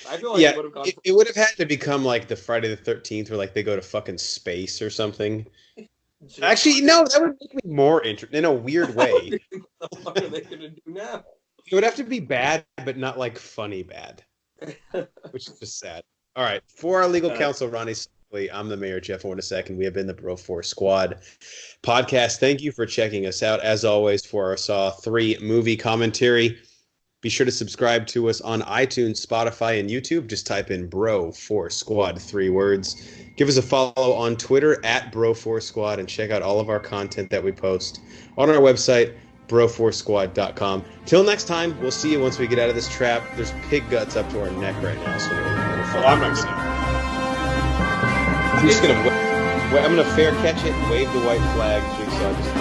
I feel like it would have gone. It would have had to become like the Friday the 13th, where like they go to fucking space or something. Actually, no, that would make me more interested in a weird way. What are they gonna do now? It would have to be bad, but not like funny bad, which is just sad. All right, for our legal counsel, Ronnie Stockley, I'm the mayor, Jeff Hornacek, and we have been the Bro Force Squad podcast. Thank you for checking us out. As always, for our Saw 3 movie commentary, be sure to subscribe to us on iTunes, Spotify, and YouTube. Just type in Bro Force Squad, 3 words. Give us a follow on Twitter at Bro Force Squad, and check out all of our content that we post on our website, broforcesquad.com. Till next time, we'll see you once we get out of this trap. There's pig guts up to our neck right now, so I'm not gonna. I'm just gonna fair catch it and wave the white flag. Jigsaw just